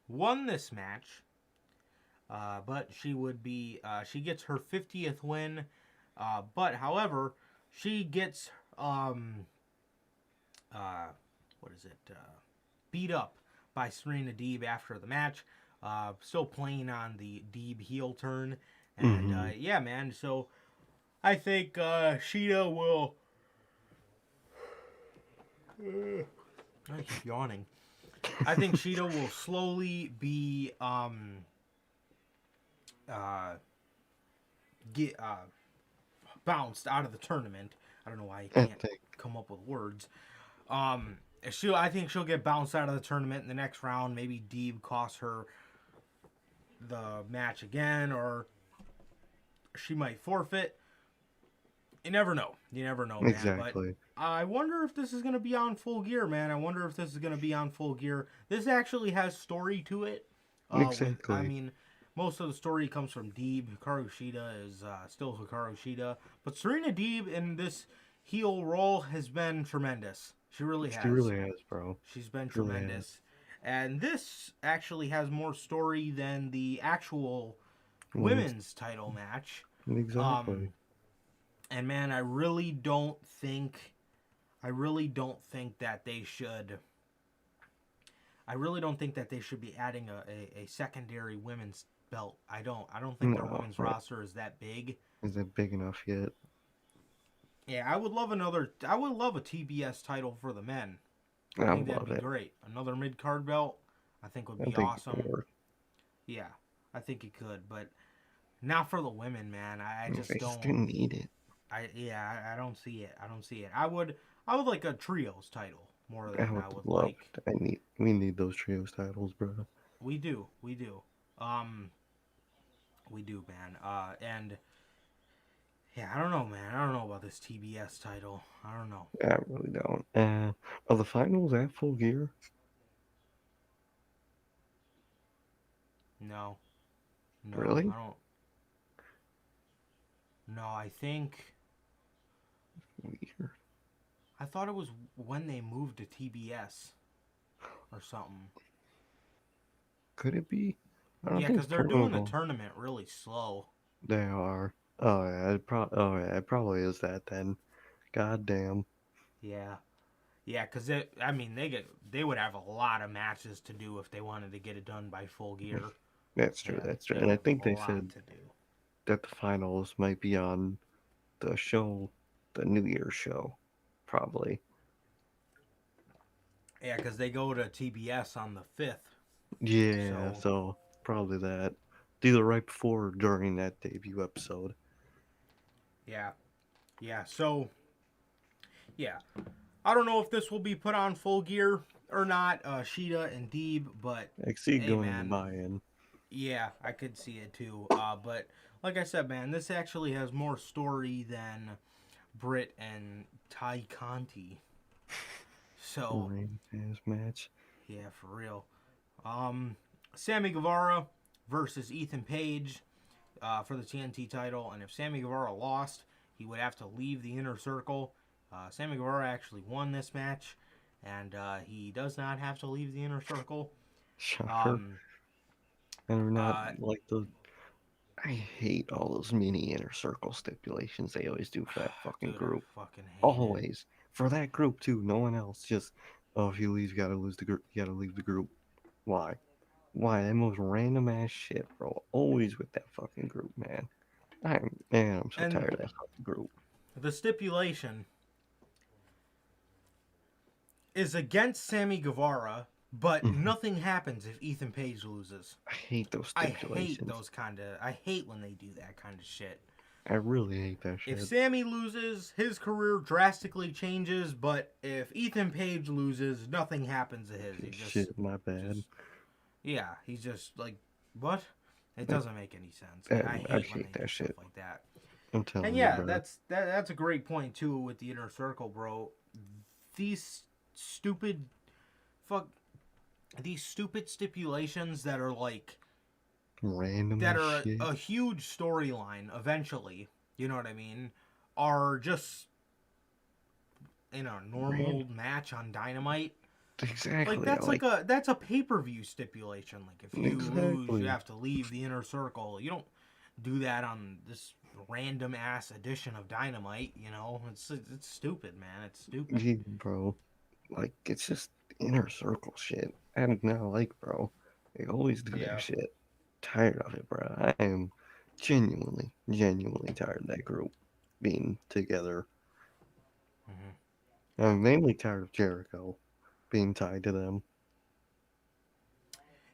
won this match. But she gets her 50th win. But however, she gets what is it? Beat up by Serena Deeb after the match. Still playing on the Deeb heel turn, and Mm-hmm. yeah, man. So I think Shida will. I keep yawning. I think Shida will slowly be get bounced out of the tournament. I don't know why I I can't think. come up with words. I think she'll get bounced out of the tournament in the next round. Maybe Deeb costs her the match again, or she might forfeit. You never know. You never know, man. But Exactly. I wonder if this is going to be on Full Gear, man. I wonder if this is going to be on Full Gear. This actually has story to it. I Exactly. mean, most of the story comes from Deeb. Hikaru Shida is still Hikaru Shida. But Serena Deeb in this heel role has been tremendous. She really She has. really has, bro. She's been She really has. tremendous. And this actually has more story than the actual Women's. women's title match. Exactly. And man, I really don't think that they should. I really don't think that they should be adding a secondary women's belt. I don't think their No, women's no. roster is that big. Is it big enough yet? Yeah, I would love a TBS title for the men. I I think would that'd love be it. great. Another mid card belt, I think would I be think awesome. more. Yeah, I think it could, but not for the women, man. I just They just don't. didn't need it. I don't see it. I don't see it. I would like a trios title more I than would I would love like. it. We need those trios titles, bro. We do. Um, we do, man. And yeah, I don't know, man. I don't know about this TBS title. I don't know. I really don't. Are the finals at Full Gear? No, no, Really? I don't. No, I think Weird. I thought it was when they moved to TBS or something. Could it be? I don't Yeah, think because it's they're doing the protocol. tournament really slow. They are. Oh yeah, oh yeah, it probably is that then. God damn. Yeah, yeah, because I mean, they would have a lot of matches to do if they wanted to get it done by Full Gear. That's true, Yeah, that's true. they And would I have think a they lot said to do. that the finals might be on the show, the New Year's show. Probably. Yeah, because they go to TBS on the 5th. Yeah, So, so probably that. It's either right before or during that debut episode. yeah. Yeah, so, yeah. I don't know if this will be put on Full Gear or not, Shida and Deeb, but I can see it hey, going in the man. buy-in. Yeah, I could see it too. But like I said, man, this actually has more story than Britt and Ty Conti. So, Rain match. yeah, for real. Sammy Guevara versus Ethan Page for the TNT title, and if Sammy Guevara lost, he would have to leave the Inner Circle. Sammy Guevara actually won this match, and he does not have to leave the Inner Circle. Shocker. And we're not like the. I hate all those mini inner circle stipulations they always do for that fucking Dude, group. I fucking hate Always for that group too. No one else. Just if you leave, you gotta lose the group. You gotta leave the group. Why? Why? That most random ass shit, bro. Always with that fucking group, man. I'm so tired of that fucking group. The stipulation is against Sammy Guevara, but nothing happens if Ethan Page loses. I hate those stipulations. I hate when they do that kind of shit. I really hate that shit. If Sammy loses, his career drastically changes, but if Ethan Page loses, nothing happens to his. Shit, my bad. He's just like, what? It doesn't make any sense. I hate that shit like that. I'm telling you, bro. that's a great point too with the Inner Circle, bro. These stupid stipulations that are like random that are shit. a huge storyline eventually, you know what I mean, are just in a normal match on Dynamite. Exactly. Like that's a pay-per-view stipulation. Like if you lose, you have to leave the Inner Circle. You don't do that on this random ass edition of Dynamite, you know? It's stupid, man. It's stupid. Yeah, bro. Like it's just Inner Circle shit. I don't know, like, bro. They always do that shit. Tired of it, bro. I am genuinely tired of that group being together. I'm mainly tired of Jericho being tied to them.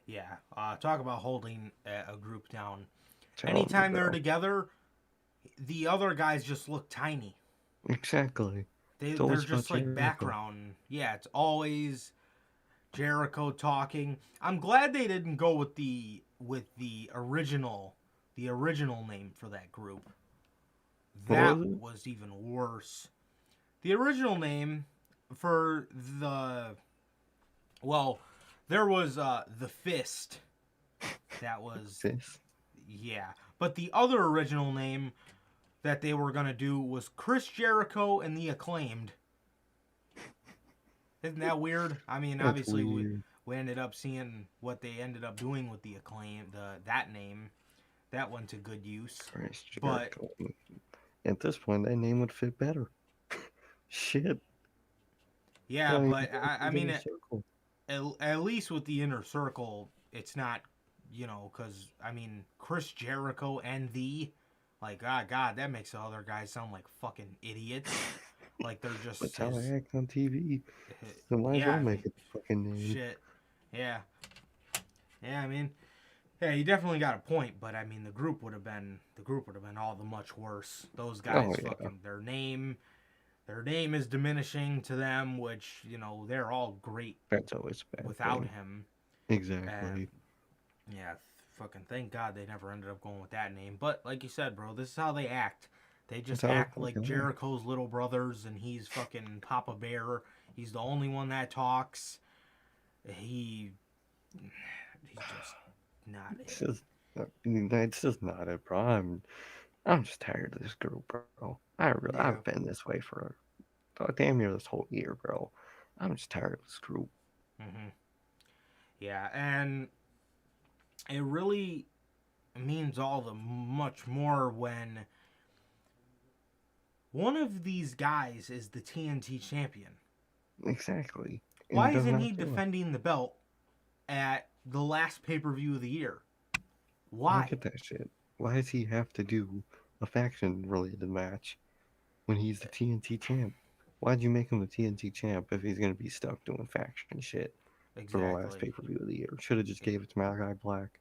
Yeah. Talk about holding a group down. Anytime they're together, the other guys just look tiny. Exactly. They're just like Jericho. Background. Yeah, it's always Jericho talking. I'm glad they didn't go with the original name for that group. That was even worse. The original name for there was the Fist. That was Fist. Yeah, but the other original name that they were gonna do was Chris Jericho and the Acclaimed. Isn't that weird? I mean, That's obviously weird. we ended up seeing what they ended up doing with the Acclaimed. That name, that went to good use. Chris Jericho. But at this point, that name would fit better. Shit. Yeah, but I mean, at least with the Inner Circle, it's not, you know, because I mean, Chris Jericho and God, that makes the other guys sound like fucking idiots. Like they're just. That's how I act on TV. So might as well make it the fucking name. Shit. Yeah. Yeah, I mean, yeah, you definitely got a point, but I mean, the group would have been all the much worse. Those guys, fucking their name is diminishing to them, which, you know, they're all great. That's always bad without him. Exactly. Yeah, fucking thank God they never ended up going with that name. But like you said, bro, this is how they act. They just act like Jericho's little brothers, and he's fucking Papa Bear. He's the only one that talks. He's just not it. It's just not it, bro. I'm just tired of this group, bro. I've been this way for damn near this whole year, bro. I'm just tired of this group. Mm-hmm. Yeah, and it really means all the much more when one of these guys is the TNT champion. Exactly. Why isn't he defending the belt at the last pay-per-view of the year? Why? Look at that shit. Why does he have to do a faction-related match when he's the TNT champ? Why'd you make him the TNT champ if he's going to be stuck doing faction shit for the last pay-per-view of the year? Should have just gave it to Malachi Black.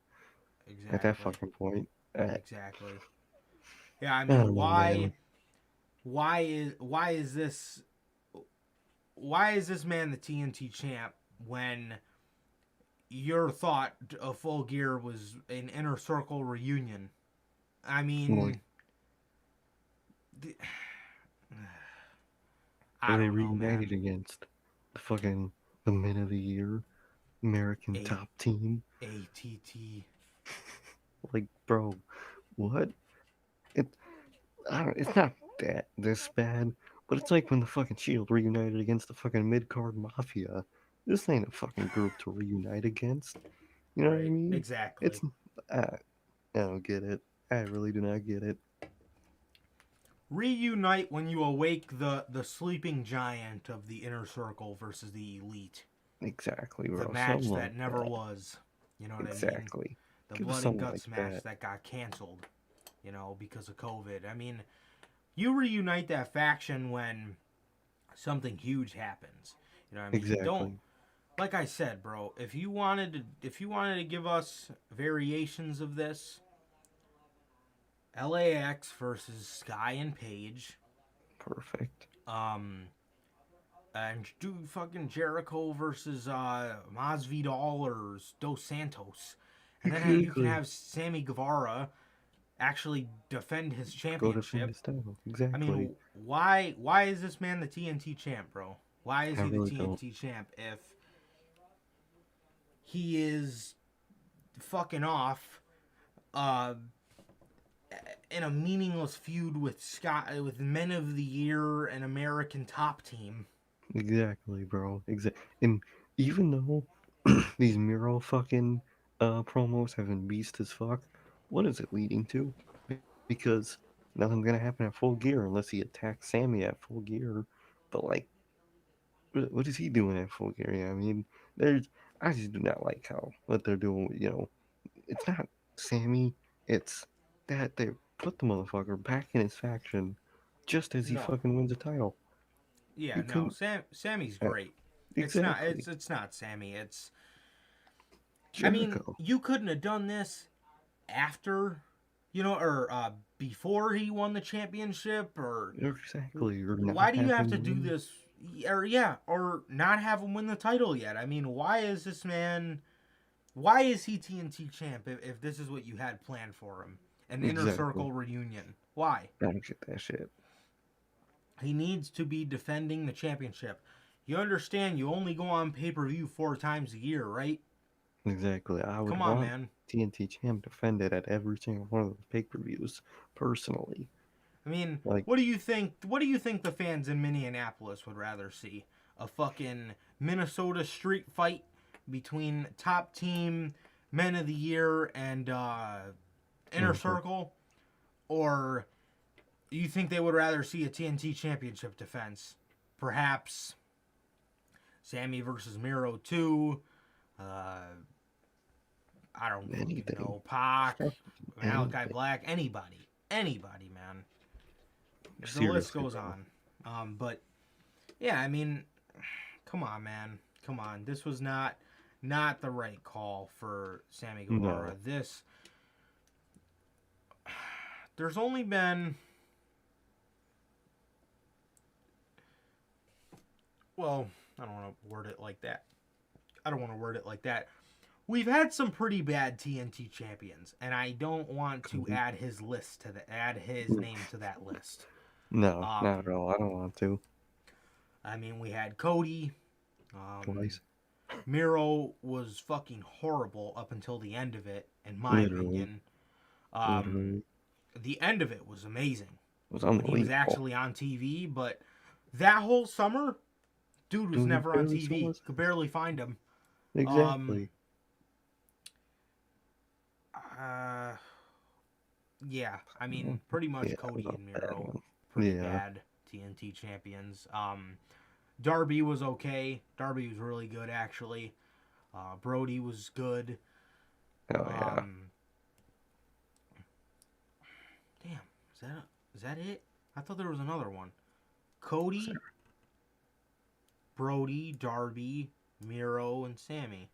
Exactly. At that fucking point. Exactly. Yeah, I mean, why is this man the TNT champ when your thought of Full Gear was an Inner Circle reunion? I mean, are they reunited against the Men of the Year, American Top Team? ATT. Like, bro, what? It, it's not this bad, but it's like when the fucking Shield reunited against the fucking mid card Mafia. This ain't a fucking group to reunite against. You know what I Right. mean? It's Exactly. I don't get it. I really do not get it. Reunite when you awake the sleeping giant of the inner circle versus the elite. Exactly, The bro. match Something that like never that. was. You know what I mean? Exactly. The Give us blood and something like guts match that. that got canceled. Because of COVID. I mean, you reunite that faction when something huge happens. You know what I mean? Don't Exactly. like I said, bro, if you wanted to give us variations of this, LAX versus Sky and Page, Perfect. um and do fucking Jericho versus Masvidal or Dos Santos. And then you can Exactly. have Sammy Guevara actually defend his Go defend championship. his title. I Exactly. mean, why is this man the TNT champ, bro? Why is I he the really don't. TNT champ if he is fucking off uh, in a meaningless feud with Scott with Men of the Year and American Top Team? Exactly, bro. And even though these Miro fucking promos have been beast as fuck, what is it leading to? Because nothing's gonna happen at Full Gear unless he attacks Sammy at Full Gear. But like, what is he doing at Full Gear? I mean, there's I just do not like how what they're doing. It's not Sammy. It's that they put the motherfucker back in his faction just as he No, fucking wins a title. yeah, You no. couldn't. Sammy's uh, great. It's not. Exactly. It's not Sammy. It's. I mean, Jericho. you couldn't have done this after, or before he won the championship, or Exactly. Or not why do you have have him to do win. this? Or not have him win the title yet? I mean, why is this man? Why is he TNT champ if this is what you had planned for him? An inner Exactly. circle reunion. Why? I don't get that shit. He needs to be defending the championship. You understand you only go on pay per view 4 times a year, right? Exactly. I would Come on, want man. TNT Champ defended at every single one of those pay-per-views, personally. I mean, Like, what do you think? What do you think the fans in Minneapolis would rather see? A fucking Minnesota street fight between top team, men of the year, and inner circle, or you think they would rather see a TNT championship defense? Perhaps Sammy versus Miro 2. I don't fucking anything. know. Pac, Fuck Malachi anything. Black, anybody, man. The list Seriously, goes bro. on. But yeah, I mean, come on, man, come on. This was not the right call for Sammy Guevara. No. There's only been, well, I don't want to word it like that. We've had some pretty bad TNT champions, and I don't want to add his name to that list. No, not Um, at all. I don't want to. I mean, we had Cody. Um, Twice. Miro was fucking horrible up until the end of it, in my Literally. opinion. Um, Literally. the end of it was amazing It was when he was unbelievable. actually on TV, but that whole summer, dude was Dude, he never on barely saw TV. us. Could barely find him. Um, Exactly. uh, yeah, I mean, pretty much Yeah, it was Cody a and bad Miro, one. pretty Yeah. bad TNT champions. Darby was okay. Darby was really good, actually. Brody was good. Oh, yeah. Um, damn, is that it? I thought there was another one. Cody, Brody, Darby, Miro, and Sammy.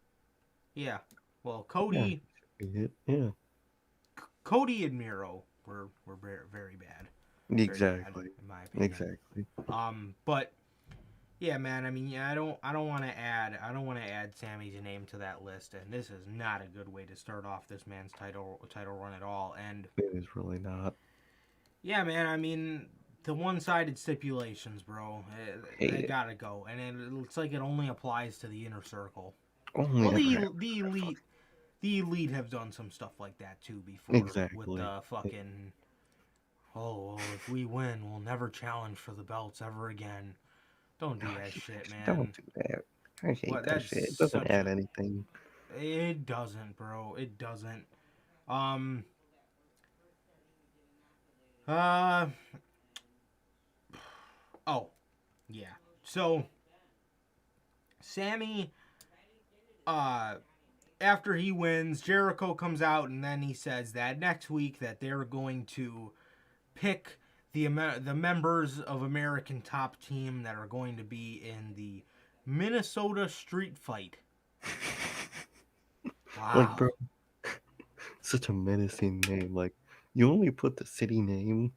Yeah. Well, Yeah. Yeah. Cody and Miro were very, very bad. Very bad, Exactly. in my opinion. Exactly. But yeah, man. I mean, yeah, I don't want to add Sammy's name to that list, and this is not a good way to start off this man's title run at all. And It is really not. yeah, man. I mean, the one-sided stipulations, bro. Hate They it. gotta go, and it looks like it only applies to the inner circle. Only Well, ever the have. the elite the Elite have done some stuff like that too before with Exactly. the fucking if we win, we'll never challenge for the belts ever again. Don't do that shit, Don't man. do that. I hate What? that That's shit. It doesn't such add a. anything. It doesn't, bro. It doesn't. Um. Uh. Oh, yeah. So Sammy, uh, after he wins, Jericho comes out and then he says that next week that they're going to pick the members of American Top Team that are going to be in the Minnesota Street Fight. Like, Wow. bro, such a menacing name. Like, you only put the city name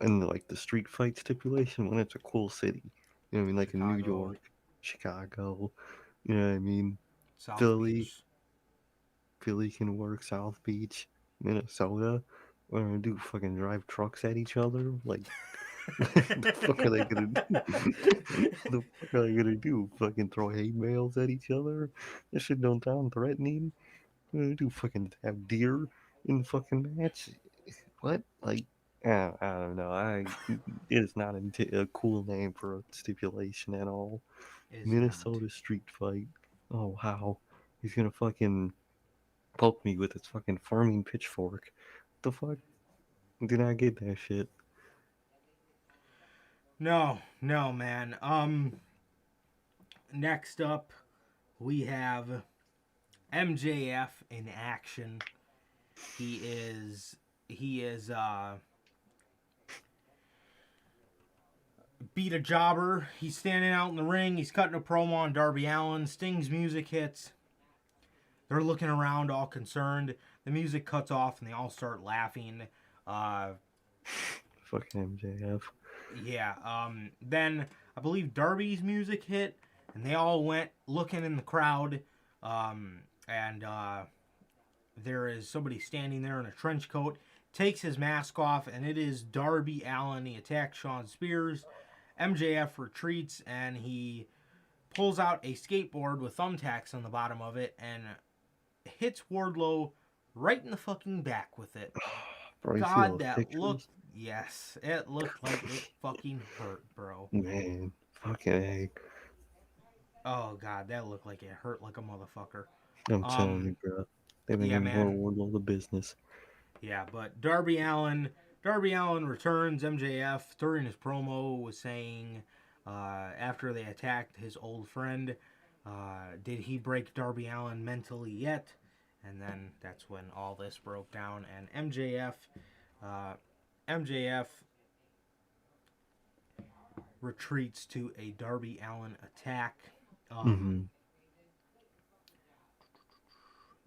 and like the street fight stipulation when it's a cool city. You know what I mean? Like in New Chicago, York, Chicago. You know what I mean? South Philly, Beach. Philly can work. South Beach, Minnesota. What are they gonna do? Fucking drive trucks at each other? Like, the fuck are they gonna do? The fuck are they gonna do? Fucking throw hate mails at each other? That shit don't sound threatening. What are they gonna do? Fucking have deer in the fucking match? What? Like, I don't know. It is not a cool name for a stipulation at all. Is not. Minnesota Street Fight. Oh, how? He's gonna fucking poke me with his fucking farming pitchfork. The fuck? Did not get that shit. No, no, man. Next up, we have MJF in action. He is beat a jobber. He's standing out in the ring. He's cutting a promo on Darby Allin. Sting's music hits. They're looking around, all concerned. The music cuts off, and they all start laughing. Uh, Fucking MJF. yeah. Then I believe Darby's music hit, and they all went looking in the crowd. And there is somebody standing there in a trench coat. Takes his mask off, and it is Darby Allin. He attacks Shawn Spears. MJF retreats, and he pulls out a skateboard with thumbtacks on the bottom of it and hits Wardlow right in the fucking back with it. Bro, you see God, those that looked. pictures? Yes, it looked like it fucking hurt, bro. Man, fucking egg. Oh, God, that looked like it hurt like a motherfucker. I'm telling Um, you, bro. They've been yeah, giving more man. Wardlow the business. Yeah, but Darby Allin returns. MJF during his promo was saying after they attacked his old friend, did he break Darby Allin mentally yet? And then that's when all this broke down. And MJF retreats to a Darby Allin attack. Mm-hmm.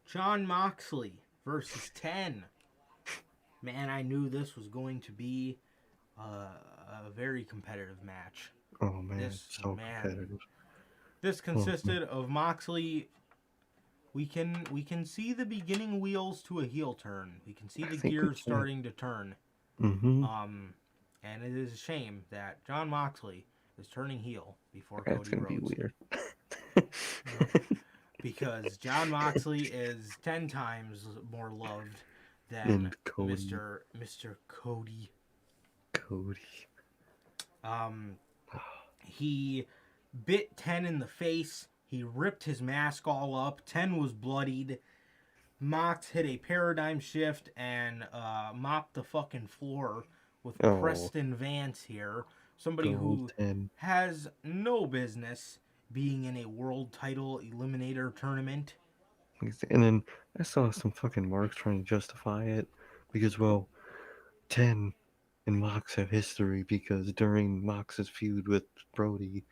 Jon Moxley versus 10. Man, I knew this was going to be a very competitive match. Oh man, This so competitive. this Oh, consisted of Moxley. We can see the beginning wheels to a heel turn. We can see I the think we gears can. starting to turn. Mm-hmm. And it is a shame that Jon Moxley is turning heel before That's Cody gonna be Rhodes. weird. Because Jon Moxley is 10 times more loved than And Cody. Mr. Cody. Cody. He bit 10 in the face. He ripped his mask all up. 10 was bloodied. Mox hit a paradigm shift and mopped the fucking floor with Oh, Preston Vance here. Somebody gold who 10. has no business being in a world title eliminator tournament. And then I saw some fucking marks trying to justify it because, well, 10 and Mox have history because during Mox's feud with Brody,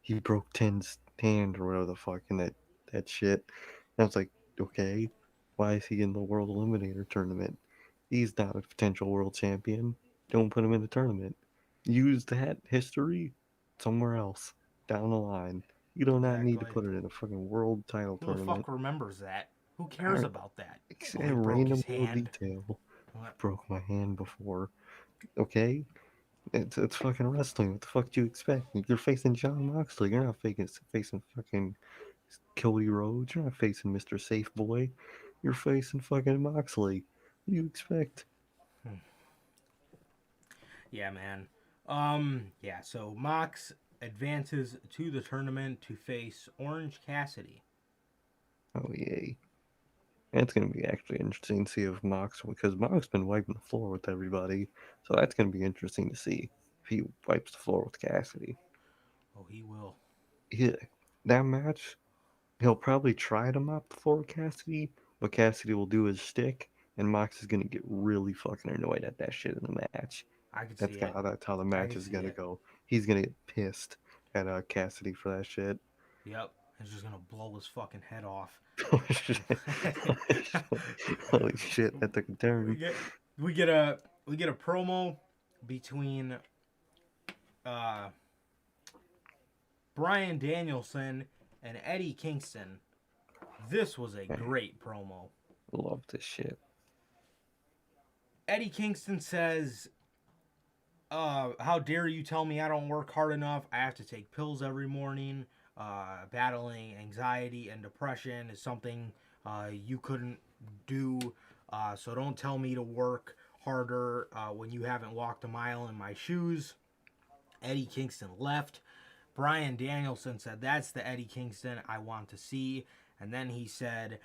he broke 10's hand or whatever the fuck in that shit. And I was like, okay, why is he in the World Eliminator tournament? He's not a potential world champion. Don't put him in the tournament. Use that history somewhere else down the line. You do not need to Exactly. put it in a fucking world title Who the tournament. fuck remembers that? Who cares I- about that? It's Oh, a he broke random his little hand. detail. I What? broke my hand before. Okay? It's fucking wrestling. What the fuck do you expect? You're facing Jon Moxley. You're not facing fucking Cody Rhodes. You're not facing Mr. Safe Boy. You're facing fucking Moxley. What do you expect? Yeah, man. Yeah, so Mox advances to the tournament to face Orange Cassidy. Oh, yay. It's going to be actually interesting to see if Mox, because Mox been wiping the floor with everybody, so that's going to be interesting to see if he wipes the floor with Cassidy. Oh, he will. Yeah, that match, he'll probably try to mop the floor with Cassidy, but Cassidy will do his stick, and Mox is going to get really fucking annoyed at that shit in the match. I could see it. That's how the I match could is see going to it. go. He's going to get pissed at Cassidy for that shit. Yep. He's just gonna blow his fucking head off. Holy shit, that took a we turn. get we get a promo between uh Bryan Danielson and Eddie Kingston. This was a great promo. Love this shit. Eddie Kingston says, how dare you tell me I don't work hard enough? I have to take pills every morning. Battling anxiety and depression is something you couldn't do. So don't tell me to work harder when you haven't walked a mile in my shoes. Eddie Kingston left. Bryan Danielson said, that's the Eddie Kingston I want to see. And then he said,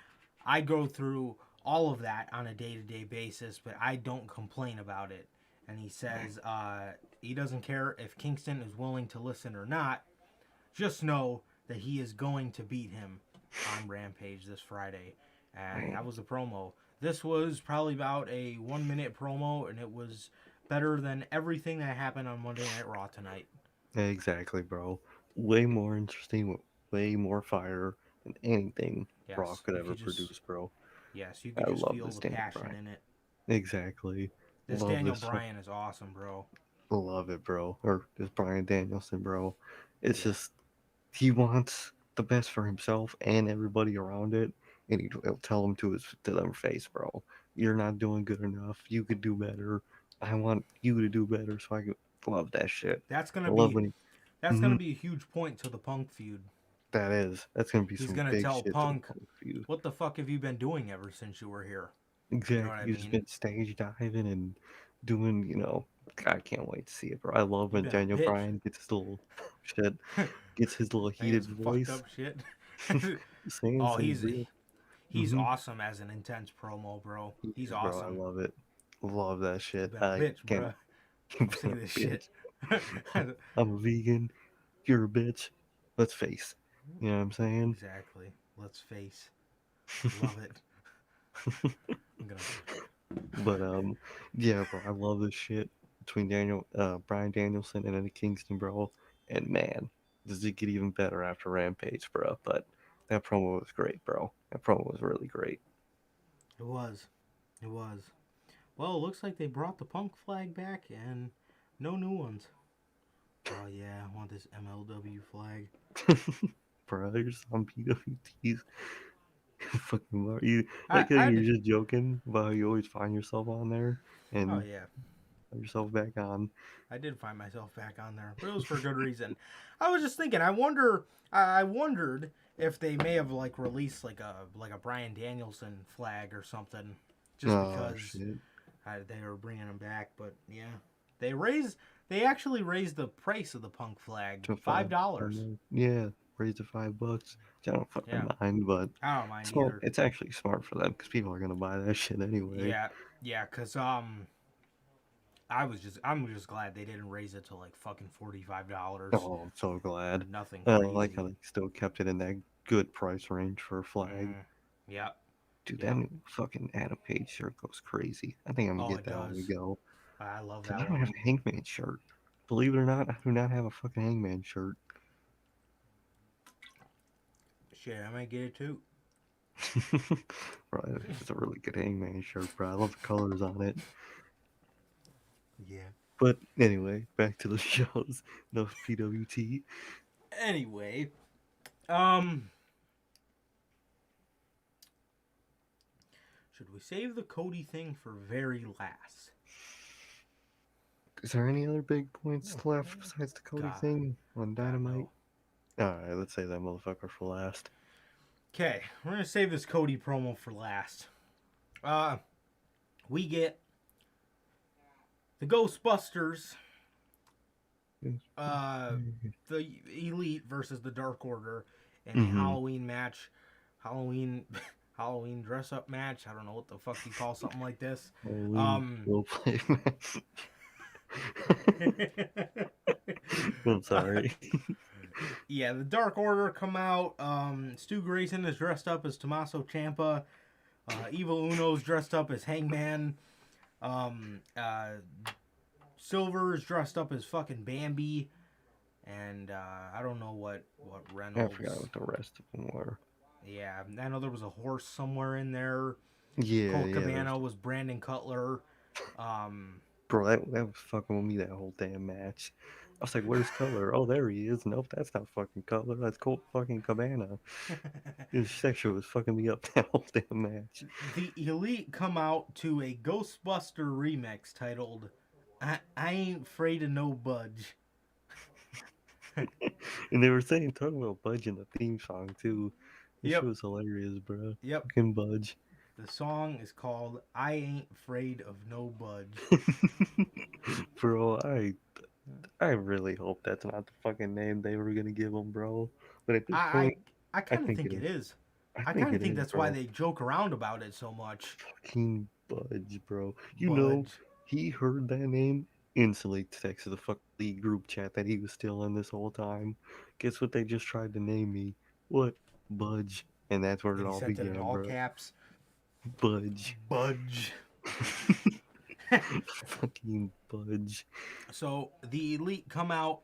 I go through all of that on a day-to-day basis, but I don't complain about it. And he says he doesn't care if Kingston is willing to listen or not. Just know that he is going to beat him on Rampage this Friday. And that was the promo. This was probably about a 1 minute promo, and it was better than everything that happened on Monday Night Raw tonight. Exactly, bro. Way more interesting, way more fire than anything Yes, Raw could you ever could just produce, bro. yes, you could I just love feel this the Daniel passion Bryan. in it. Exactly. This Love Daniel this. Bryan is awesome, bro. Love it, bro. Or this Bryan Danielson, bro. It's Yeah. just he wants the best for himself and everybody around it, and he'll tell them to their face, bro. You're not doing good enough. You could do better. I want you to do better, so I can love that shit. That's I gonna love be when he. that's gonna Mhm. be a huge point to the Punk feud. That's gonna be He's some gonna big tell shit to the Punk, Punk feud. what the fuck have you been doing ever since you were here? You know what Exactly. I You've just mean? been stage diving and doing, I can't wait to see it, bro. I love You've when been a Daniel bitch. Bryan gets his little shit, gets his little Saying heated some fucked voice, up shit. saying Oh, some real. he's Mm-hmm. awesome as an intense promo, bro. He He's is, bro. I awesome. love it. Love that shit. You've been a I bitch, can't. bruh. You've I'm sick been of this a bitch. shit. I'm a vegan. You're a bitch. Let's face. You know what I'm saying? Exactly. Let's face. Love it. I'm gonna. But yeah, bro. I love this shit between Bryan Danielson and Eddie Kingston, bro. And man, does it get even better after Rampage, bro? But that promo was great, bro. That promo was really great. It was. It was. Well, it looks like they brought the Punk flag back and no new ones. Oh yeah, I want this MLW flag. Bro, there's some PWTs. Fucking you I like how I you're just joking about how you always find yourself on there oh and yeah, put yourself back on. I did find myself back on there, but it was for good reason. I was just thinking. I wondered if they may have like released like a Bryan Danielson flag or something, just Oh because shit. they were bringing him back. But yeah, they raised. They actually raised the price of the Punk flag To $5. yeah, raise to $5. Which I don't Yeah, fucking mind, but I don't mind smart. either. It's actually smart for them because people are gonna buy that shit anyway. Yeah, yeah, cause I'm just glad they didn't raise it to like fucking $45 Oh, I'm so glad. or nothing I like how crazy. they still kept it in that good price range for a flag. Yeah, Dude, that yep. new fucking Adam Page shirt goes crazy. I think I'm gonna Oh, get it that when we does. go. I love Cause I that don't have one. a Hangman shirt. Believe it or not, I do not have a fucking Hangman shirt. Shit, I might get it too. Bro, it's a really good Hangman shirt, bro. I love the colors on it. Yeah. But anyway, back to the shows. No PWT. Anyway, um, should we save the Cody thing for very last? Is there any other big points left besides the Cody God, thing on God Dynamite? no. Alright, let's say that motherfucker for last. Okay, we're gonna save this Cody promo for last. We get the Ghostbusters, the Elite versus the Dark Order in a Halloween match. Halloween dress up match. I don't know what the fuck you call something like this. Role play match. I'm sorry. Yeah, the Dark Order come out. Stu Grayson is dressed up as Tommaso Ciampa. Evil Uno's dressed up as Hangman. Silver is dressed up as fucking Bambi. And I don't know what I Reynolds. forgot what the rest of them were. Yeah, I know there was a horse somewhere in there. Yeah, Colt Cabana was Brandon Cutler. Bro, that was fucking with me that whole damn match. I was like, "Where's Cutler? Oh, there he is. Nope, that's not fucking Cutler. That's Colt fucking Cabana." His sexual was fucking me up that whole damn match. The Elite come out to a Ghostbuster remix titled "I Ain't Afraid of No Budge." And they were talking about Budge in the theme song too. This Yep. shit was hilarious, bro. Yep. Fucking Budge. The song is called "I Ain't Afraid of No Budge." Bro, I really hope that's not the fucking name they were gonna give him, bro. But at this point, I kind of think it is. I think kind of think is, that's bro. why they joke around about it so much. Fucking Budge, bro. You know, Budge. he heard that name, instantly texted the fucking league group chat that he was still in this whole time. Guess what they just tried to name me? What? Budge. And that's where it And he all sent it began, in all bro. caps. Budge. Budge. Fucking Budge. So the Elite come out.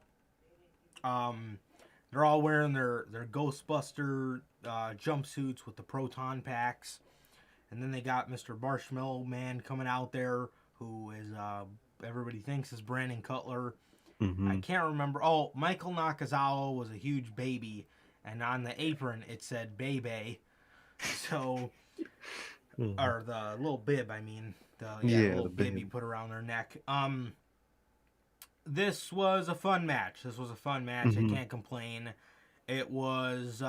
They're all wearing their Ghostbuster jumpsuits with the proton packs, and then they got Mr. Marshmallow Man coming out there, who is everybody thinks is Brandon Cutler. I can't remember. Oh, Michael Nakazawa was a huge baby, and on the apron it said "Baby." So, or the little bib, I mean, the little the bib you put around their neck. This was a fun match. I can't complain. It was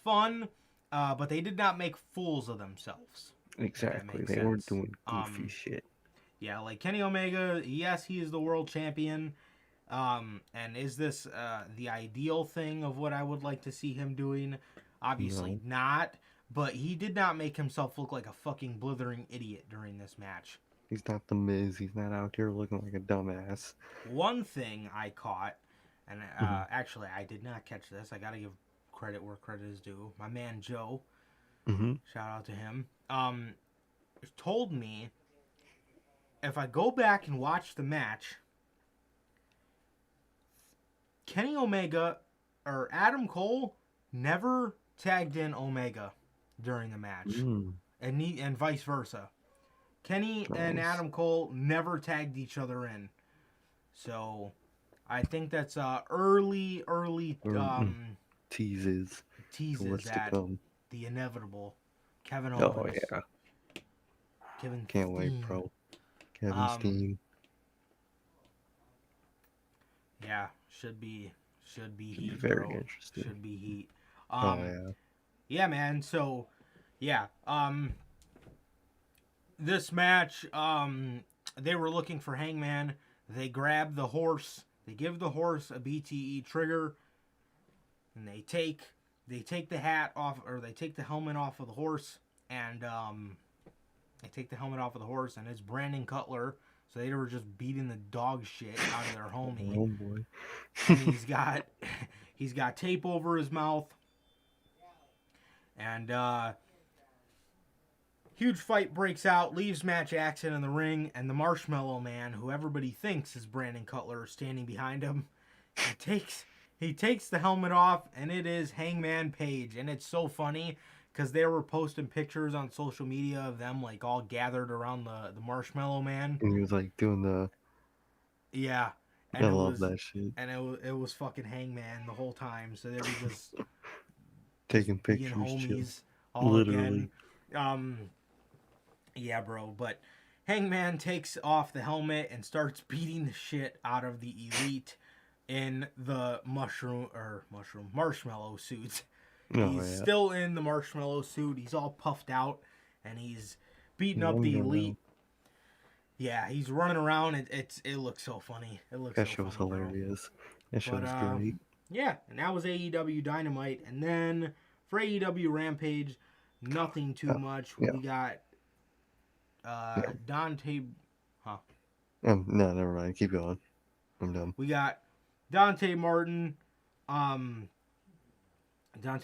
fun, but they did not make fools of themselves. Exactly. They weren't doing goofy shit. Yeah, like Kenny Omega, yes, he is the world champion. And is this the ideal thing of what I would like to see him doing? Obviously not. But he did not make himself look like a fucking blithering idiot during this match. He's not the Miz. He's not out here looking like a dumbass. One thing I caught, and actually I did not catch this. I gotta give credit where credit is due. My man Joe, shout out to him, told me if I go back and watch the match, Kenny Omega or Adam Cole never tagged in Omega during the match, and vice versa. Kenny and Adam Cole never tagged each other in, so I think that's early teases at the inevitable Kevin Owens. Oh yeah, Kevin can't wait, Steen. bro. Kevin Steen. Yeah, should be heat. Very bro. interesting. Should be heat. Oh yeah. Yeah, man. So, yeah. This match, they were looking for Hangman. They grab the horse. They give the horse a BTE trigger, and they take the hat off, or they take the helmet off of the horse, and they take the helmet off of the horse, and it's Brandon Cutler. So they were just beating the dog shit out of their homie. Oh boy. And he's got tape over his mouth. And huge fight breaks out, leaves Matt Jackson in the ring, and the Marshmallow Man, who everybody thinks is Brandon Cutler, standing behind him. He takes the helmet off, and it is Hangman Page. And it's so funny because they were posting pictures on social media of them like all gathered around the Marshmallow Man. And he was like doing the. Yeah. And I love that shit. And it was fucking Hangman the whole time. So they were just taking being pictures. homies all Literally. again. Yeah, bro. But Hangman takes off the helmet and starts beating the shit out of the Elite in the marshmallow suits. Oh, He's yeah. still in the marshmallow suit. He's all puffed out, and he's beating up the Elite. Yeah, he's running around. It looks so funny. It looks That so show was funny, bro. hilarious. That show But was great. yeah, and that was AEW Dynamite, and then for AEW Rampage, nothing too much. Yeah. We got Dante. Huh? No, never mind. Keep going. I'm done. We got Dante Martin. Dante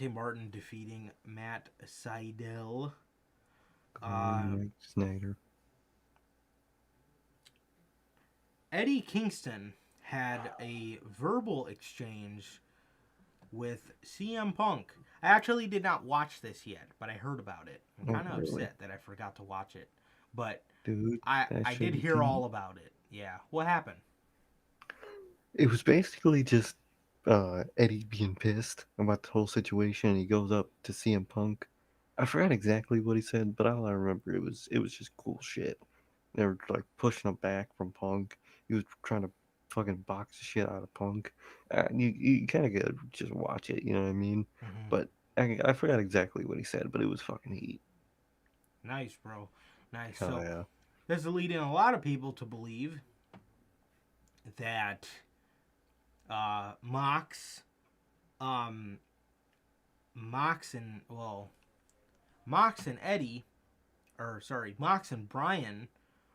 Martin defeating Matt Sydal. Mike Snyder. Eddie Kingston had a verbal exchange with CM Punk. I actually did not watch this yet, but I heard about it. I'm kind of upset that I forgot to watch it. But Dude, I did hear all about it. Yeah. What happened? It was basically just Eddie being pissed about the whole situation. He goes up to CM Punk. I forgot exactly what he said, but all I remember it was just cool shit. They were like pushing him back from Punk. He was trying to fucking box the shit out of Punk. You kind of gotta just watch it, you know what I mean? Mm-hmm. But I forgot exactly what he said, but it was fucking heat. Nice, bro. Nice. Hell So yeah. this is leading a lot of people to believe that Mox and Eddie, or sorry, Mox and Brian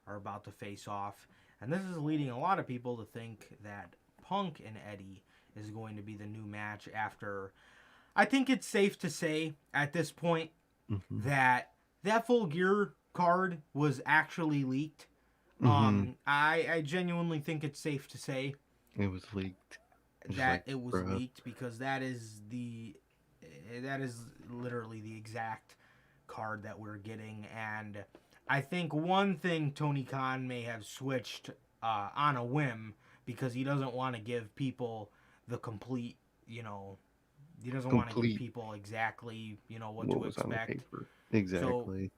are about to face off, and this is leading a lot of people to think that Punk and Eddie is going to be the new match after. I think it's safe to say at this point that Full Gear card was actually leaked. I genuinely think it's safe to say it was leaked. It was leaked because that is literally the exact card that we're getting. And I think one thing Tony Khan may have switched on a whim because he doesn't want to give people the complete, he doesn't want to give people exactly, what to expect. Exactly. So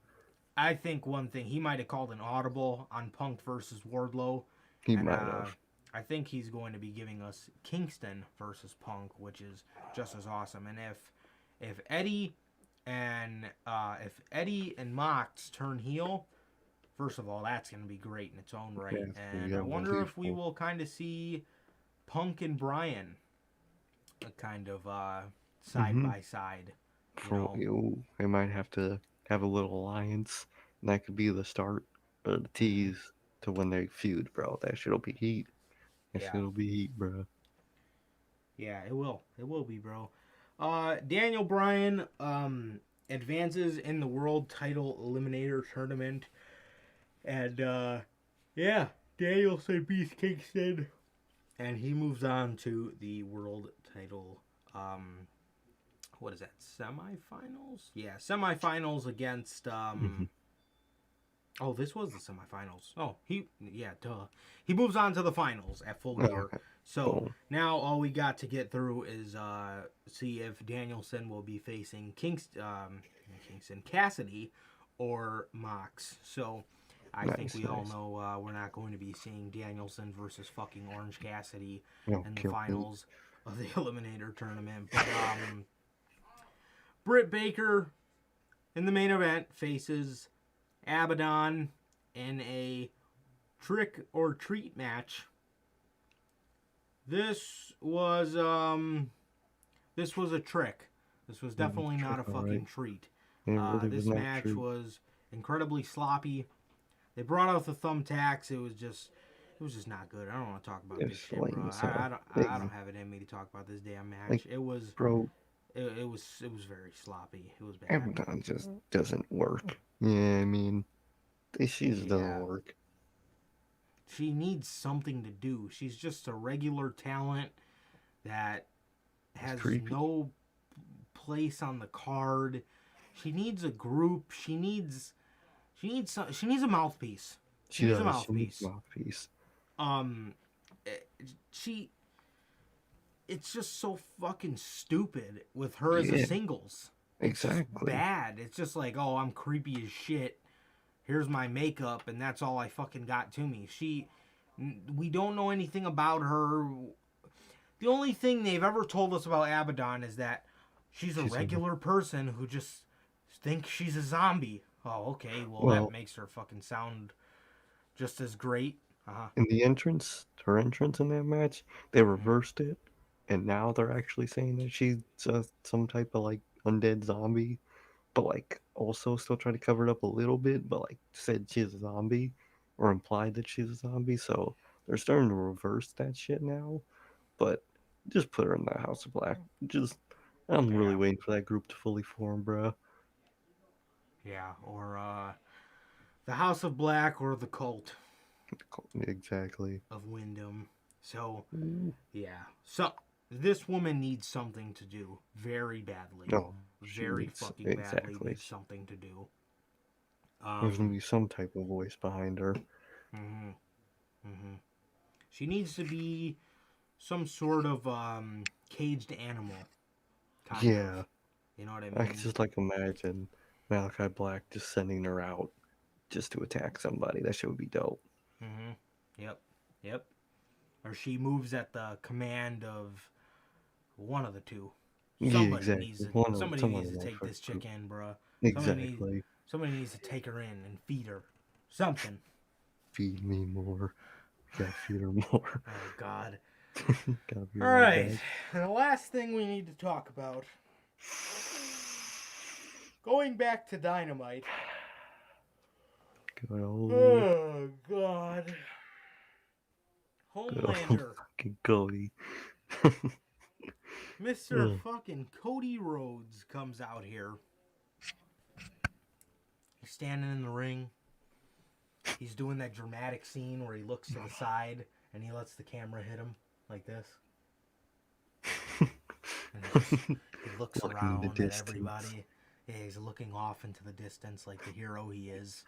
I think one thing, he might have called an audible on Punk versus Wardlow. He might have. I think he's going to be giving us Kingston versus Punk, which is just as awesome. And if Eddie and Mox turn heel, first of all, that's going to be great in its own right. Yeah, and I wonder if we will kind of see Punk and Brian kind of side by side. They might have to have a little alliance, and that could be the start or the tease to when they feud, bro. That shit'll be heat. It'll be heat, bro. Yeah, it will. It will be, bro. Daniel Bryan advances in the World Title Eliminator Tournament. And, Danielson beats Kingston. And he moves on to the World Title, what is that, semifinals? Yeah, semifinals against, Oh, this was the semifinals. Oh, duh. He moves on to the finals at Full Gear. So now all we got to get through is see if Danielson will be facing Kingston Cassidy or Mox. So I think we all know we're not going to be seeing Danielson versus fucking Orange Cassidy in the finals of the Eliminator Tournament. But Britt Baker in the main event faces Abaddon in a trick or treat match. This was a trick. This was definitely not a fucking treat. This match was incredibly sloppy. They brought out the thumbtacks. It was just not good. I don't want to talk about this shit, bro. I don't have it in me to talk about this damn match. It was very sloppy. It was bad. Abaddon just doesn't work. Yeah, I mean, she just doesn't work. She needs something to do. She's just a regular talent that has no place on the card. She needs a group. She needs a mouthpiece. She needs a mouthpiece. It's just so fucking stupid with her as a singles. Exactly. It's bad. It's just like, oh, I'm creepy as shit. Here's my makeup, and that's all I fucking got to me. We don't know anything about her. The only thing they've ever told us about Abaddon is that she's a regular person who just thinks she's a zombie. Oh, okay. Well, Well, that makes her fucking sound just as great. in the entrance, her entrance in that match, they reversed it, and now they're actually saying that she's some type of like undead zombie, but like also still try to cover it up a little bit, but like said she's a zombie or implied that she's a zombie. So they're starting to reverse that shit now. But just put her in the House of Black. Just I'm really Yeah. waiting for that group to fully form, bro. Yeah, or the House of Black or the Cult Exactly. of Wyndham. So, Ooh. yeah. So, this woman needs something to do very badly. No, she Very needs fucking badly exactly. needs something to do. There's gonna be some type of voice behind her. Mm-hmm, mm-hmm. She needs to be some sort of caged animal. Kind Yeah, of. You know what I I mean? could just like imagine Malachi Black just sending her out just to attack somebody. That shit would be dope. Mm-hmm. Yep. Yep. Or she moves at the command of one of the two. Yeah, exactly. Somebody Someone needs in to that take first this chick group. in, bruh. Exactly. Somebody needs to take her in and feed her. Something. Feed me more. Gotta feed her more. Oh God. Gotta be All right right. back. And the last thing we need to talk about. Going back to Dynamite. Good old, Oh God. good old Homelander. fucking Cody. Mr. fucking Cody Rhodes comes out here. He's standing in the ring. He's doing that dramatic scene where he looks to the side and he lets the camera hit him like this. And he looks Looking in around the at distance. everybody. Yeah, he's looking off into the distance like the hero he is.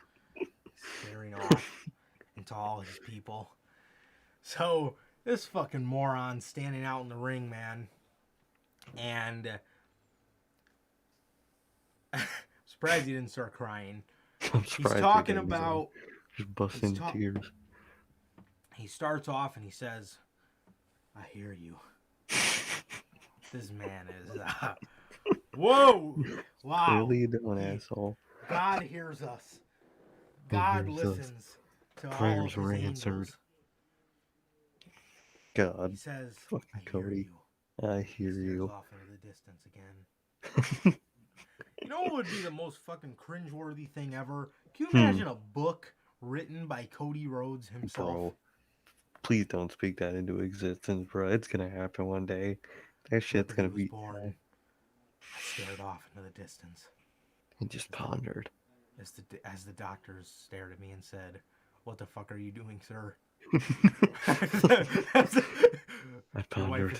Staring off into all his people. So, this fucking moron standing out in the ring, man. And surprised he didn't start crying. I'm He's surprised talking he didn't, about... just bust into tears. He starts off and he says, I hear you. This man is... whoa! Wow. Clearly you don't, asshole. God hears us. God hears us. listens to all Prayers of were his answered. angels. God. He says, Fucking I hear Cody. you. I hear Stares you. off into the distance again. You know what would be the most fucking cringeworthy thing ever? Can you imagine a book written by Cody Rhodes himself? Bro, please don't speak that into existence, bro. It's gonna happen one day. That shit's Liberty gonna was be... born. I stared off into the distance. And just pondered. As the doctors stared at me and said, what the fuck are you doing, sir? I pondered.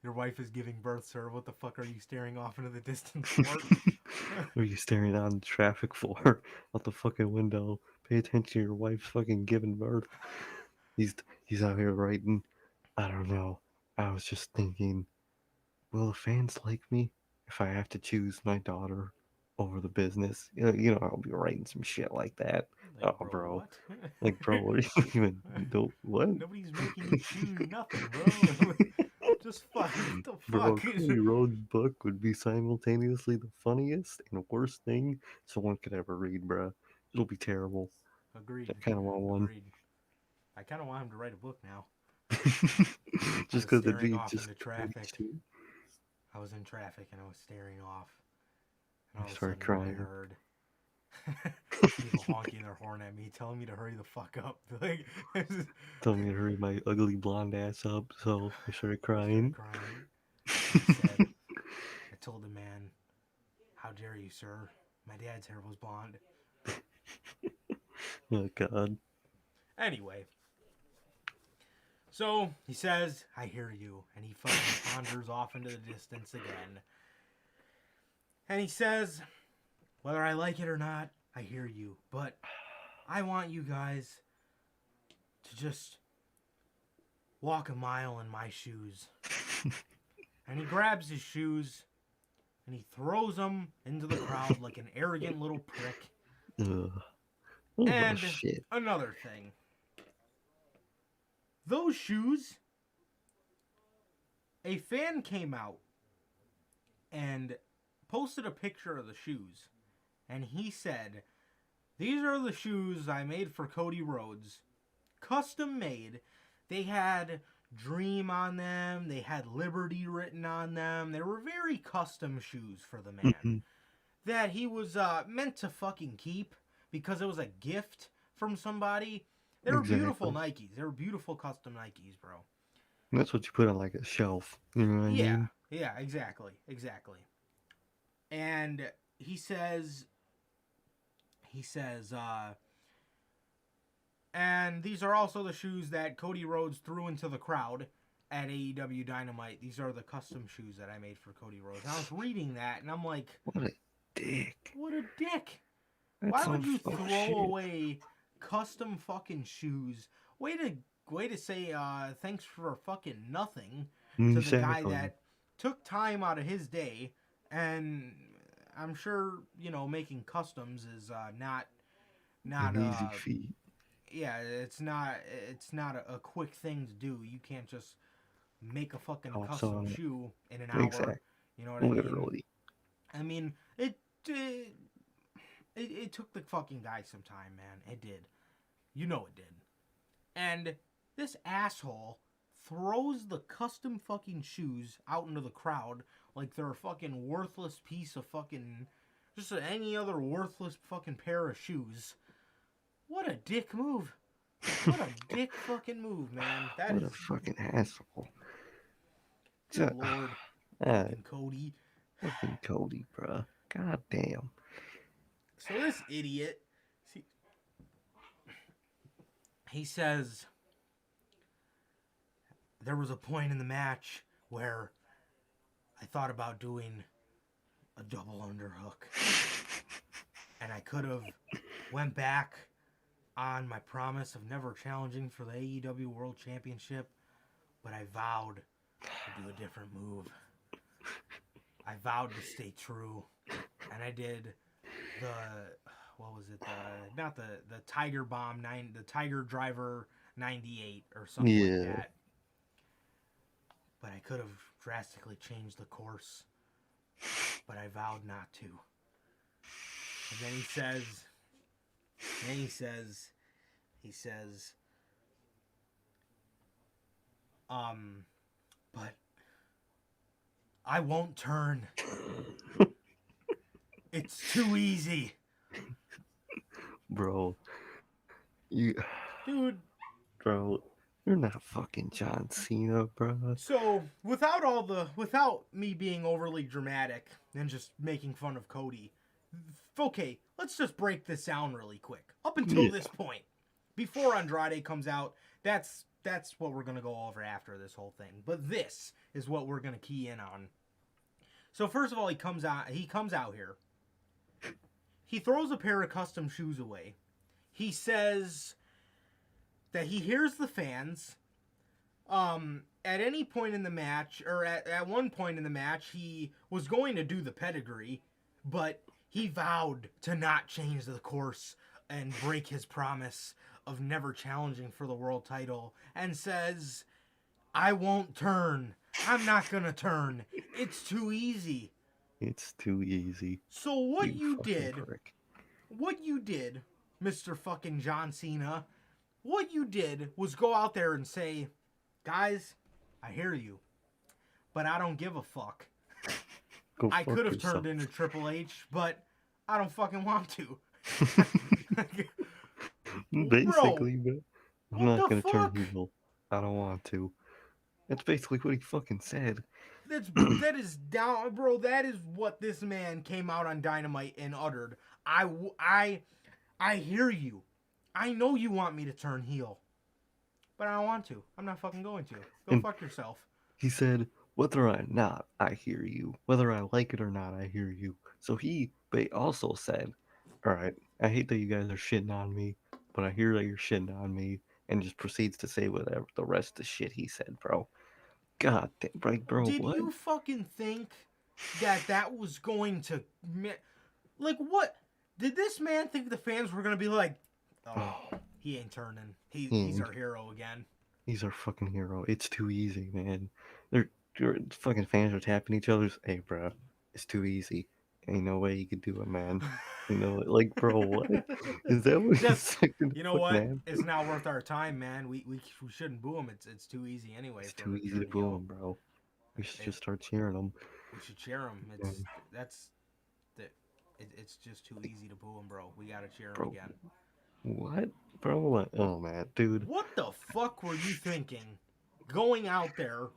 Your wife is giving birth, sir. What the fuck are you staring off into the distance for? What are you staring out in traffic for? Out the fucking window. Pay attention to your wife's fucking giving birth. He's out here writing. I don't know. I was just thinking, will the fans like me if I have to choose my daughter over the business? You know I'll be writing some shit like that. Like, Oh, bro. What? Like, bro, what are you even... What? Nobody's making you choose nothing, bro. Just fuck. What the Bro, fuck? Cody Rhodes' book would be simultaneously the funniest and worst thing someone could ever read, bro. It'll be terrible. Agreed. I kind of want one. Agreed. I kind of want him to write a book now. Just because it'd staring be off just into traffic. I was in traffic and I was staring off. And all of a started sudden, crying. I heard people honking their horn at me, telling me to hurry the fuck up. Like, Told me to hurry my ugly blonde ass up, so I started crying. I said, I told the man, how dare you, sir? My dad's hair was blonde. Oh, God. Anyway. So, he says, I hear you. And he fucking ponders off into the distance again. And he says, whether I like it or not, I hear you. But I want you guys to just walk a mile in my shoes. And he grabs his shoes and he throws them into the crowd like an arrogant little prick. Ugh. Oh, And shit. another thing. Those shoes, a fan came out and posted a picture of the shoes, and he said, "These are the shoes I made for Cody Rhodes, custom made. They had Dream on them. They had Liberty written on them. They were very custom shoes for the man Mhm. that he was meant to fucking keep because it was a gift from somebody. They were beautiful Exactly. Nikes. They were beautiful custom Nikes, bro. That's what you put on like a shelf. You know what I Yeah, mean? yeah, exactly, exactly. And he says, he says, and these are also the shoes that Cody Rhodes threw into the crowd at AEW Dynamite. These are the custom shoes that I made for Cody Rhodes. And I was reading that, and I'm like, What a dick. what a dick. That's Why some would you fuck throw shit. away custom fucking shoes? Way to say thanks for fucking nothing to the guy Exactly. that took time out of his day, and I'm sure making customs is not An easy feat. yeah, it's not a quick thing to do. You can't just make a fucking Hops custom on it. shoe in an hour. Exactly. You know what I mean? Literally. I mean it took the fucking guy some time, man. It did. You know it did. And this asshole throws the custom fucking shoes out into the crowd like they're a fucking worthless piece of fucking just any other worthless fucking pair of shoes. What a dick move. What a dick fucking move, man. That What is a fucking asshole. good lord. Uh, Fucking Cody. fucking Cody, bruh. God damn. So this idiot, he says there was a point in the match where I thought about doing a double underhook, and I could have went back on my promise of never challenging for the AEW World Championship, but I vowed to do a different move. I vowed to stay true, and I did the what was it? Not the Tiger Bomb the Tiger Driver 98 or something like Yeah. that. But I could have drastically changed the course, but I vowed not to. And then he says, but I won't turn. It's too easy. Bro. You, Dude, bro. You're not fucking John Cena, bro. so without me being overly dramatic and just making fun of Cody, okay, let's just break this down really quick. Up until Yeah. this point, before Andrade comes out, that's what we're gonna go over after this whole thing. But this is what we're gonna key in on. So first of all, he comes out here. He throws a pair of custom shoes away. He says that he hears the fans. At any point in the match, or at one point in the match, he was going to do the pedigree, but he vowed to not change the course and break his promise of never challenging for the world title, and says, I won't turn. I'm not gonna turn. It's too easy. It's too easy. So what you fucking did, prick. Mr. fucking John Cena, what you did was go out there and say, guys, I hear you, but I don't give a fuck. Go I fuck could have yourself. turned into Triple H, but I don't fucking want to. Basically, bro. I'm what not the gonna fuck? turn heel. I don't want to. That's basically what he fucking said. That is down, bro. That is what this man came out on Dynamite and uttered. I hear you. I know you want me to turn heel, but I don't want to. I'm not fucking going to. Go And fuck yourself. he said, whether or not I hear you, whether I like it or not, I hear you. So he also said, all right, I hate that you guys are shitting on me, but I hear that you're shitting on me, and just proceeds to say whatever the rest of the shit he said, bro. God damn, right, bro, Did what? you fucking think that was going to, like, what? Did this man think the fans were gonna be like, oh, he ain't turning. He's our hero again. He's our fucking hero. It's too easy, man. They're fucking fans are tapping each other's. Hey, bro, it's too easy. Ain't no way he could do it, man. You know, like, bro, what? Is that what he's Just, fucking you know what? have? It's not worth our time, man. We shouldn't boo him. It's too easy anyway It's for him too to easy to turn boo heel. him, bro. We should It, just start cheering him. we should cheer him. Yeah. It's just too easy to boo him, bro. We gotta cheer him Bro, again. what? Bro, what? Oh, man, dude. What the fuck were you thinking? Going out there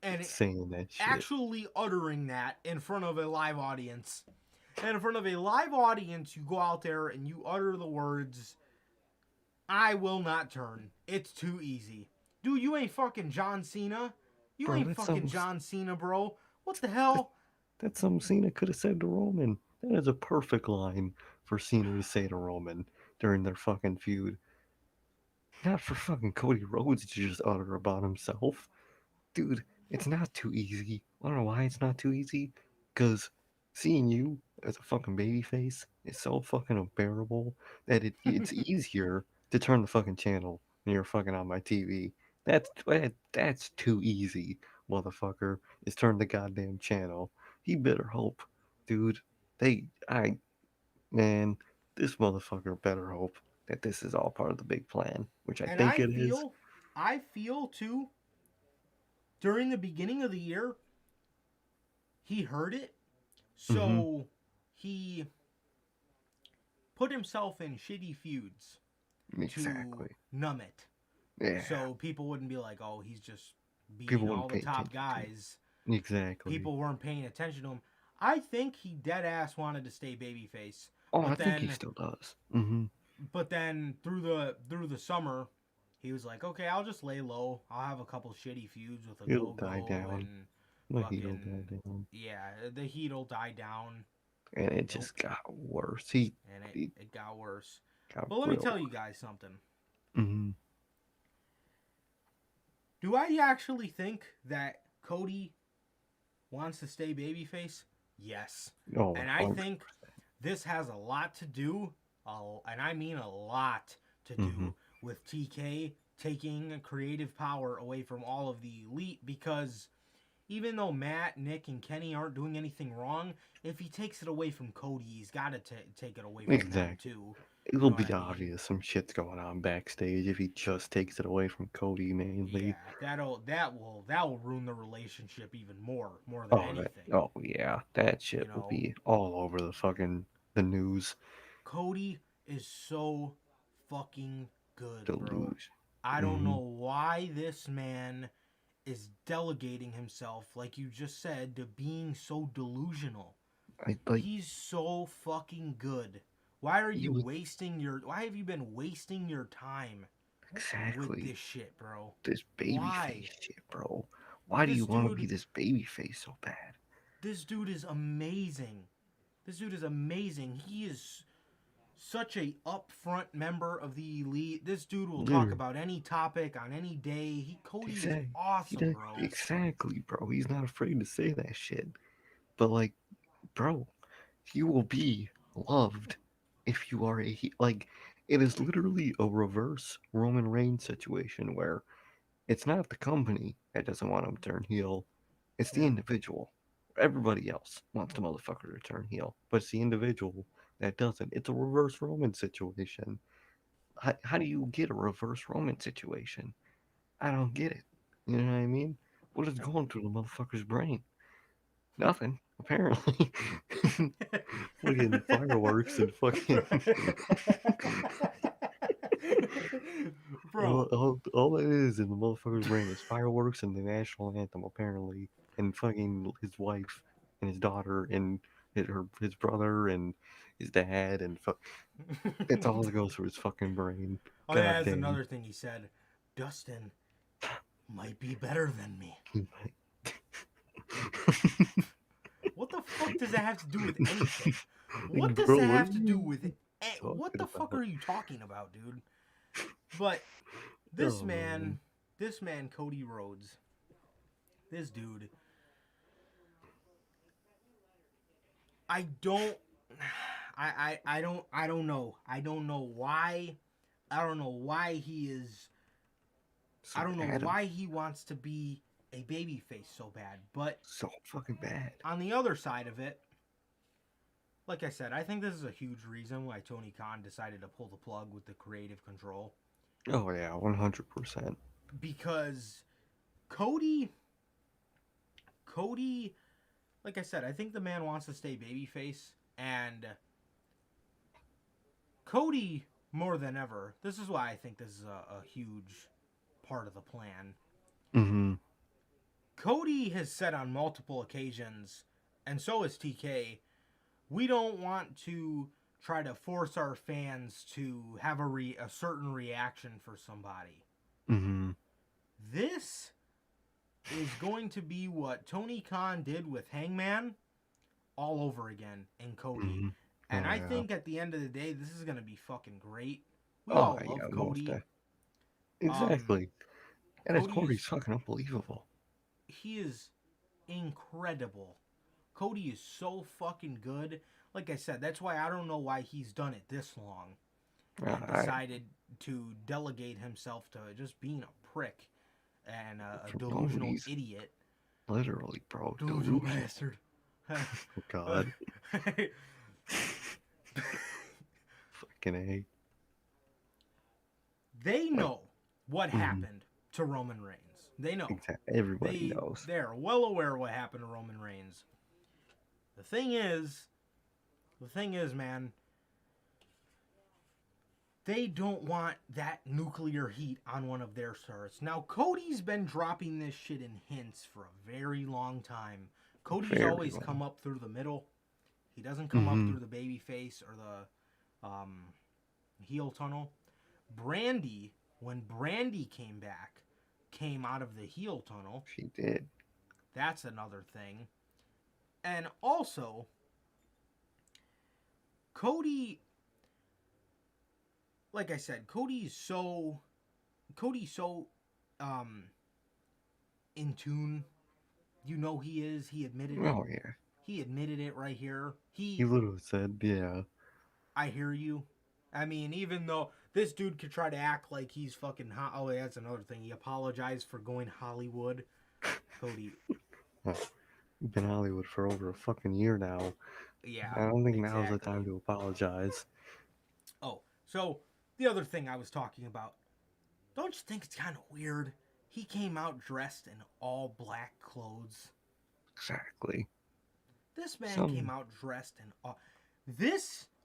and Saying that shit. actually uttering that in front of a live audience. And in front of a live audience, you go out there and you utter the words, I will not turn. It's too easy. Dude, you ain't fucking John Cena. You Bro, ain't that's fucking something, John Cena, bro. What the hell? that's something Cena could have said to Roman. That is a perfect line for Cena to say to Roman during their fucking feud. Not for fucking Cody Rhodes to just utter about himself. Dude, it's not too easy. I don't know why it's not too easy. Because seeing you as a fucking babyface is so fucking unbearable that it's easier to turn the fucking channel when you're fucking on my TV. That's too easy, motherfucker. Is turn the goddamn channel. He better hope, dude. Man, this motherfucker better hope that this is all part of the big plan, which I And think it is. I feel too, during the beginning of the year, he heard it. Mm-hmm. So he put himself in shitty feuds to Exactly. numb it. Yeah. So people wouldn't be like, oh, he's just beating People wouldn't all the pay top attention to it. guys. Exactly. People weren't paying attention to him. I think he dead ass wanted to stay babyface. Oh, But I think he then still does. Mm-hmm. through the summer, he was like, okay, I'll just lay low. I'll have a couple shitty feuds with a It'll die go-go down. and The heat'll die fucking down. yeah, the heat'll die down. And it Nope. just got worse. And He it got worse. got But let me real tell you worse. guys something. Mm-hmm. Do I actually think that Cody wants to stay babyface? Yes. Oh, And I 100%. think this has a lot to do, and I mean a lot to do, Mm-hmm. with TK taking creative power away from all of the elite, because even though Matt, Nick, and Kenny aren't doing anything wrong, if he takes it away from Cody, he's got to take it away from them Exactly. too. It'll You know what be I mean? obvious some shit's going on backstage if he just takes it away from Cody mainly. Yeah, that will ruin the relationship even more than Oh, anything. yeah, that You shit will know, be all over the news. Cody is so fucking good, bro. Delusion. I don't Mm-hmm. know why this man is delegating himself, like you just said, to being so delusional. I like He's so fucking good. Why have he you was been wasting your time with exactly this shit, bro? this baby Why? face shit, bro. Why do This you want to be dude this baby face so bad? this dude is amazing. This dude is amazing. He is such a upfront member of the elite. This dude will talk Literally, about any topic on any day. Cody is exactly. He awesome, does bro. exactly, bro. He's not afraid to say that shit. But like, bro, you will be loved if you are like. It is literally a reverse Roman Reigns situation where it's not the company that doesn't want him to turn heel. It's the Yeah. individual. Everybody else wants the motherfucker to turn heel, but it's the individual that doesn't. It's a reverse Roman situation. How do you get a reverse Roman situation? I don't get it. You know what I mean? What is going through the motherfucker's brain? Nothing, apparently. Fucking fireworks and fucking. Bro, All that is in the motherfucker's brain is fireworks and the national anthem, apparently, and fucking his wife and his daughter and his brother and his dad and fuck. That's all that goes through his fucking brain. oh yeah, God that's damn. another thing he said. Dustin might be better than me. What the fuck does that have to do with anything? What does Bro, that what are have to do you with it? What talking the fuck about? are you talking about, dude? But Oh man. this man, Cody Rhodes, this dude, I don't, I don't know. I don't know why. I don't know why he is. So I don't know Adam, why he wants to be a babyface so bad. But so fucking bad. on the other side of it, like I said, I think this is a huge reason why Tony Khan decided to pull the plug with the creative control. Oh yeah, 100%. Because Cody, Cody, like I said, I think the man wants to stay babyface, and Cody more than ever. This is why I think this is a huge part of the plan. Mm-hmm. Cody has said on multiple occasions, and so has TK, we don't want to try to force our fans to have a certain reaction for somebody. Mm-hmm. This is going to be what Tony Khan did with Hangman all over again in Cody. Mm-hmm. And Oh, I yeah. think at the end of the day, this is going to be fucking great. We Oh, all yeah, love most Cody. exactly. And his Cody Cody's is, fucking unbelievable. he is incredible. Cody is so fucking good. Like I said, that's why I don't know why he's done it this long and I, decided to delegate himself to just being a prick and a for no delusional reason. idiot. Literally, bro. Delusional Delusional. bastard. Oh, God. Fucking A. They know what Mhm. happened to Roman Reigns. They know. Exactly. Everybody knows. They're well aware of what happened to Roman Reigns. The thing is, man, they don't want that nuclear heat on one of their stars. Now, Cody's been dropping this shit in hints for a very long time. Cody's Very always long. come up through the middle. He doesn't come up Mhm. through the baby face or the heel tunnel. Brandy, when Brandy came back, came out of the heel tunnel. She did. That's another thing. And also, Cody, like I said, Cody's so in tune. You know he is. He admitted it. Oh, yeah. He admitted it right here. He literally said, yeah. I hear you. I mean, even though this dude could try to act like he's fucking oh, that's another thing. He apologized for going Hollywood. Cody. You've been Hollywood for over a fucking year now. Yeah. I don't think now's the exactly. time to apologize. Oh, so the other thing I was talking about. Don't you think it's kind of weird? He came out dressed in all black clothes. Exactly. This man came out dressed in all.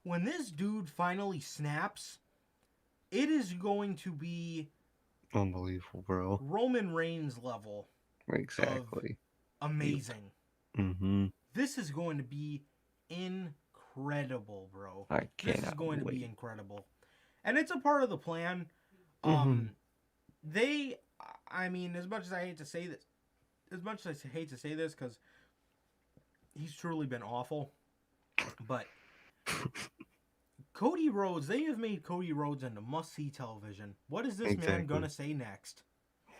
When this dude finally snaps, it is going to be Unbelievable, bro. Roman Reigns level. Exactly. Amazing. Mm-hmm. This is going to be incredible, bro. I cannot This is going to be wait. incredible. And it's a part of the plan. Mm-hmm. I mean, as much as I hate to say this, because he's truly been awful, but Cody Rhodes, they have made Cody Rhodes into must-see television. What is this man gonna say next?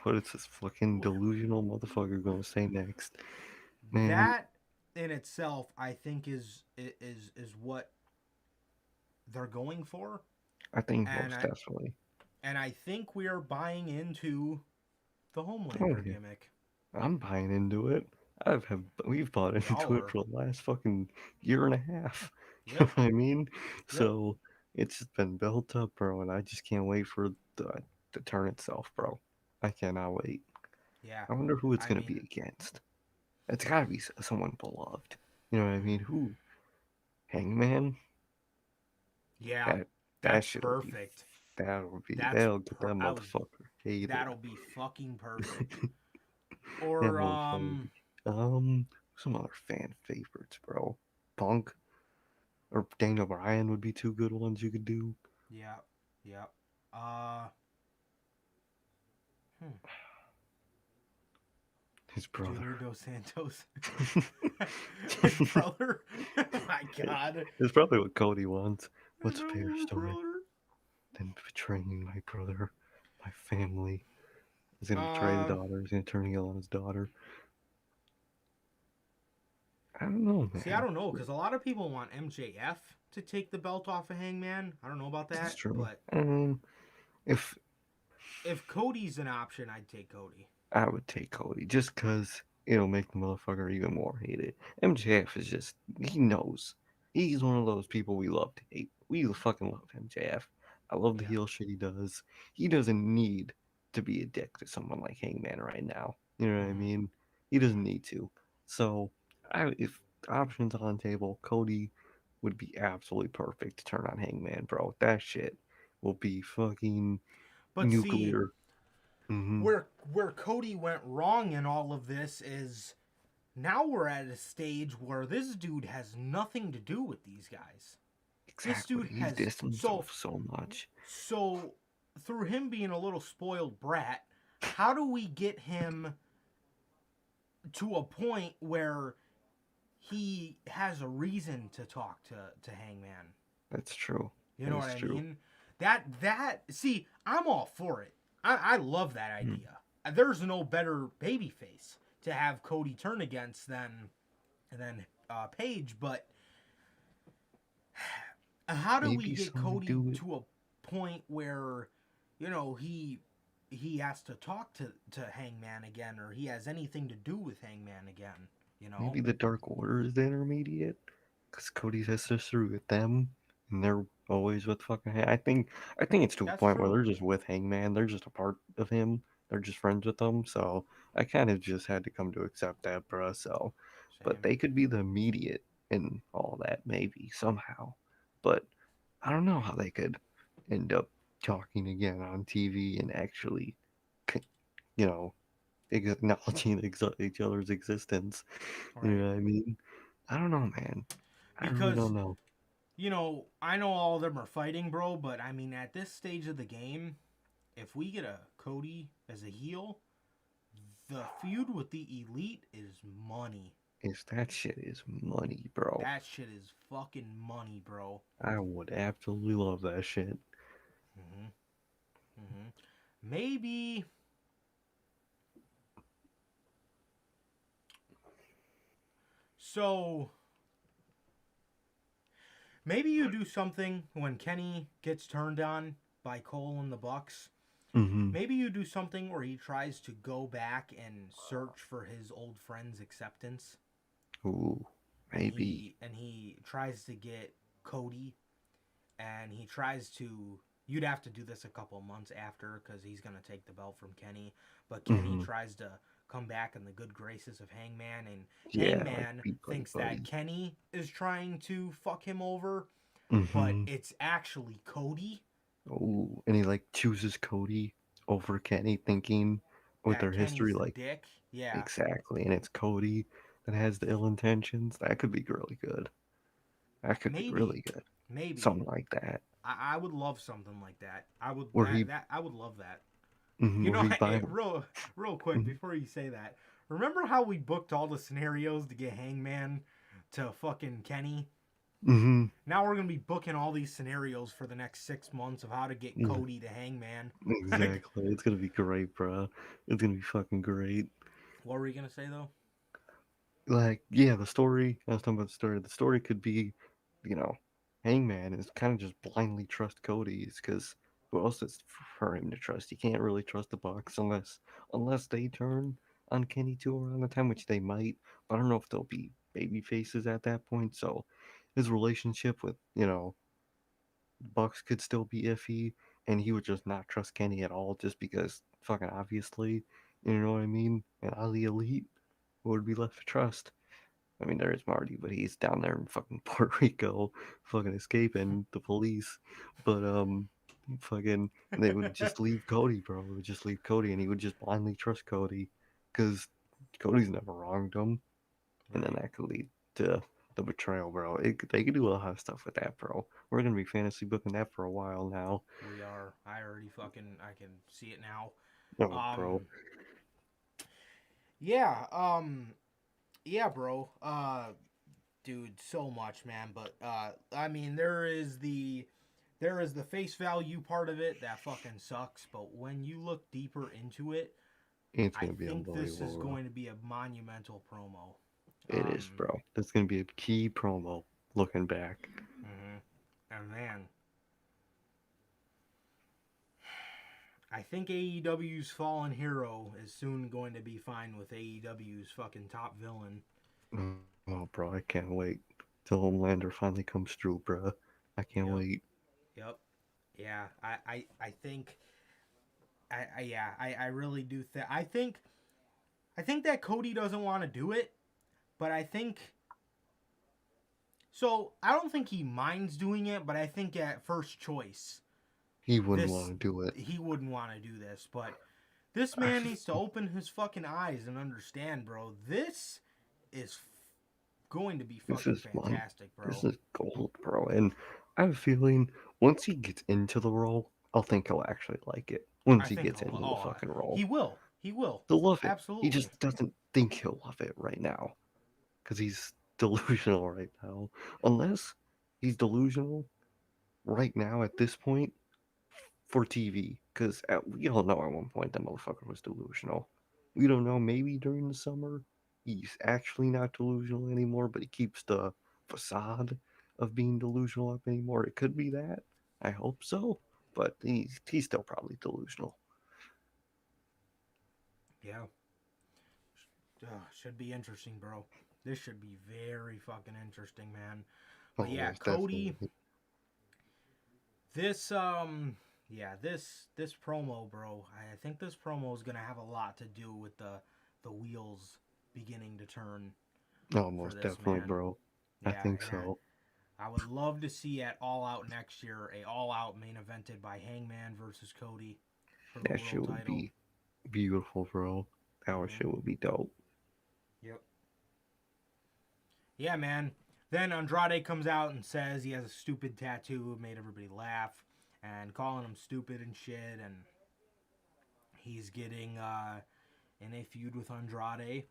What is this fucking delusional motherfucker gonna say next? Man. That in itself, I think, is what they're going for. I think most definitely. And I think we are buying into the Homelander gimmick. I'm buying into it. We've bought into Balor. it for the last fucking year and a half. Yep. You know what I mean? Yep. So it's just been built up, bro, and I just can't wait for the to turn itself, bro. I cannot wait. Yeah. I wonder who it's gonna be against. It's gotta be someone beloved. You know what I mean? Who? Hangman? Yeah. That That's perfect. That'll get that motherfucker hated. That'll be fucking perfect. Or some other fan favorites, bro. Punk or Daniel Bryan would be two good ones you could do. Yeah. His brother. Junior Dos Santos. His brother. Oh my God. It's probably what Cody wants. What's a fair story? Then betraying my brother, my family. He's gonna betray the daughter. He's gonna turn heel on his daughter. I don't know, man. See, I don't know, because a lot of people want MJF to take the belt off of Hangman. I don't know about that. That's true. But if Cody's an option, I'd take Cody. I would take Cody just because it'll make the motherfucker even more hated. MJF is just, he knows. He's one of those people we love to hate. We fucking love MJF. I love the Yeah. heel shit he does. He doesn't need to be a dick to someone like Hangman right now. You know what I Mhm. mean? He doesn't need to. So, if options on the table, Cody would be absolutely perfect to turn on Hangman, bro. That shit will be fucking But see, nuclear. Mm-hmm. where Cody went wrong in all of this is now we're at a stage where this dude has nothing to do with these guys. This Exactly. dude He's has dissed himself so much. so through him being a little spoiled brat, how do we get him to a point where he has a reason to talk to Hangman? That's true. You That know is what I true. mean? That see, I'm all for it. I love that Mm. idea. There's no better babyface to have Cody turn against than Paige, but how do we Maybe get something to Cody do with. to a point where he has to talk to Hangman again, or he has anything to do with Hangman again? You know? Maybe the Dark Order is the intermediate, because Cody has history with them, and they're always with fucking. I think it's to a That's point where true. they're just with Hangman. They're just a part of him. They're just friends with him. So I kind of just had to come to accept that, bruh. So, but Same. they could be the immediate in all that, maybe somehow. But I don't know how they could end up talking again on TV and actually, you know, acknowledging each other's existence. You Right. know what I mean? I don't know, man. I really Because don't know. I know all of them are fighting, bro, but I mean, at this stage of the game, if we get a Cody as a heel, the feud with the Elite is money. Is that shit is money, bro. That shit is fucking money, bro. I would absolutely love that shit. hmm hmm Maybe, so maybe you do something when Kenny gets turned on by Cole and the Bucks. Mm-hmm. Maybe you do something where he tries to go back and search for his old friend's acceptance, Ooh, maybe. and he tries to get Cody, and he tries to. You'd have to do this a couple months after because he's gonna take the belt from Kenny. But Kenny Mm-hmm. tries to come back in the good graces of Hangman, and Yeah, like Hangman be buddy thinks that buddy. Kenny is trying to fuck him over, but Mm-hmm. it's actually Cody. Ooh, and he like chooses Cody over Kenny, thinking with That their history, Kenny's the like dick. Yeah, exactly, and it's Cody that has the ill intentions. That could be really good. That could be maybe, really good. maybe. Something like that, I would love something like that. I would where he, that I would love that. where he's buying. Real quick before you say that, remember how we booked all the scenarios to get Hangman to fucking Kenny? Mm-hmm. Now we're gonna be booking all these scenarios for the next 6 months of how to get Yeah, Cody to Hangman. Like, exactly. It's gonna be great, bro. It's gonna be fucking great. what were we gonna say though? Like, yeah, the story. I was talking about the story. The story could be, you know, Hangman is kind of just blindly trust Cody's because who else is for him to trust? He can't really trust the Bucks unless they turn on Kenny too around the time, which they might. But I don't know if they'll be baby faces at that point. So his relationship with Bucks could still be iffy, and he would just not trust Kenny at all, just because fucking obviously, you know what I mean. And Ali Elite, who would be left to trust? I mean, there is Marty, but he's down there in fucking Puerto Rico, fucking escaping the police. But fucking, they would just leave Cody, bro. They would just leave Cody, and he would just blindly trust Cody, because Cody's never wronged him, and then Right. that could lead to the betrayal, bro. They could do a lot of stuff with that, bro. We're gonna be fantasy booking that for a while now. We are. I can see it now. Oh, bro. Um. Yeah. Yeah, bro. Dude, so much, man. But I mean, there is the face value part of it that fucking sucks. But when you look deeper into it, It's I gonna be think this is unbelievable, bro. going to be a monumental promo. It is, bro. That's gonna be a key promo looking back. hmm And man, I think AEW's fallen hero is soon going to be fine with AEW's fucking top villain. Oh, bro, I can't wait. till Homelander finally comes through, bruh. I can't Yep. wait. Yep. Yeah. I think. I really do think. I think that Cody doesn't want to do it, but I think. So I don't think he minds doing it, but I think at first choice, He wouldn't want this to do it. he wouldn't want to do this. But this I man needs to open his fucking eyes and understand, bro. This is going to be This fucking is one. fantastic, bro. This is gold, bro. And I have a feeling once he gets into the role, I'll think he'll actually like it. Once I he think gets into the fucking he role, will. He will. he'll love it. He Absolutely. just doesn't think he'll love it right now because he's delusional right now. Unless he's delusional right now at this point for TV, because we all know at one point that motherfucker was delusional. We don't know, maybe during the summer he's actually not delusional anymore, but he keeps the facade of being delusional up anymore. It could be that. I hope so, but he's still probably delusional. Yeah. Should be interesting, bro. This should be very fucking interesting, man. But Oh, yeah, most Cody, definitely. this this promo, bro. I think this promo is gonna have a lot to do with the wheels beginning to turn Oh, for most this, definitely, man. bro. I Yeah, think and so. I would love to see at All Out next year a All Out main evented by Hangman versus Cody for the That shit world would title. be beautiful, bro. That Hmm. shit would be dope. Yep. Yeah, man. Then Andrade comes out and says he has a stupid tattoo, made everybody laugh, and calling him stupid and shit, and he's getting in a feud with Andrade.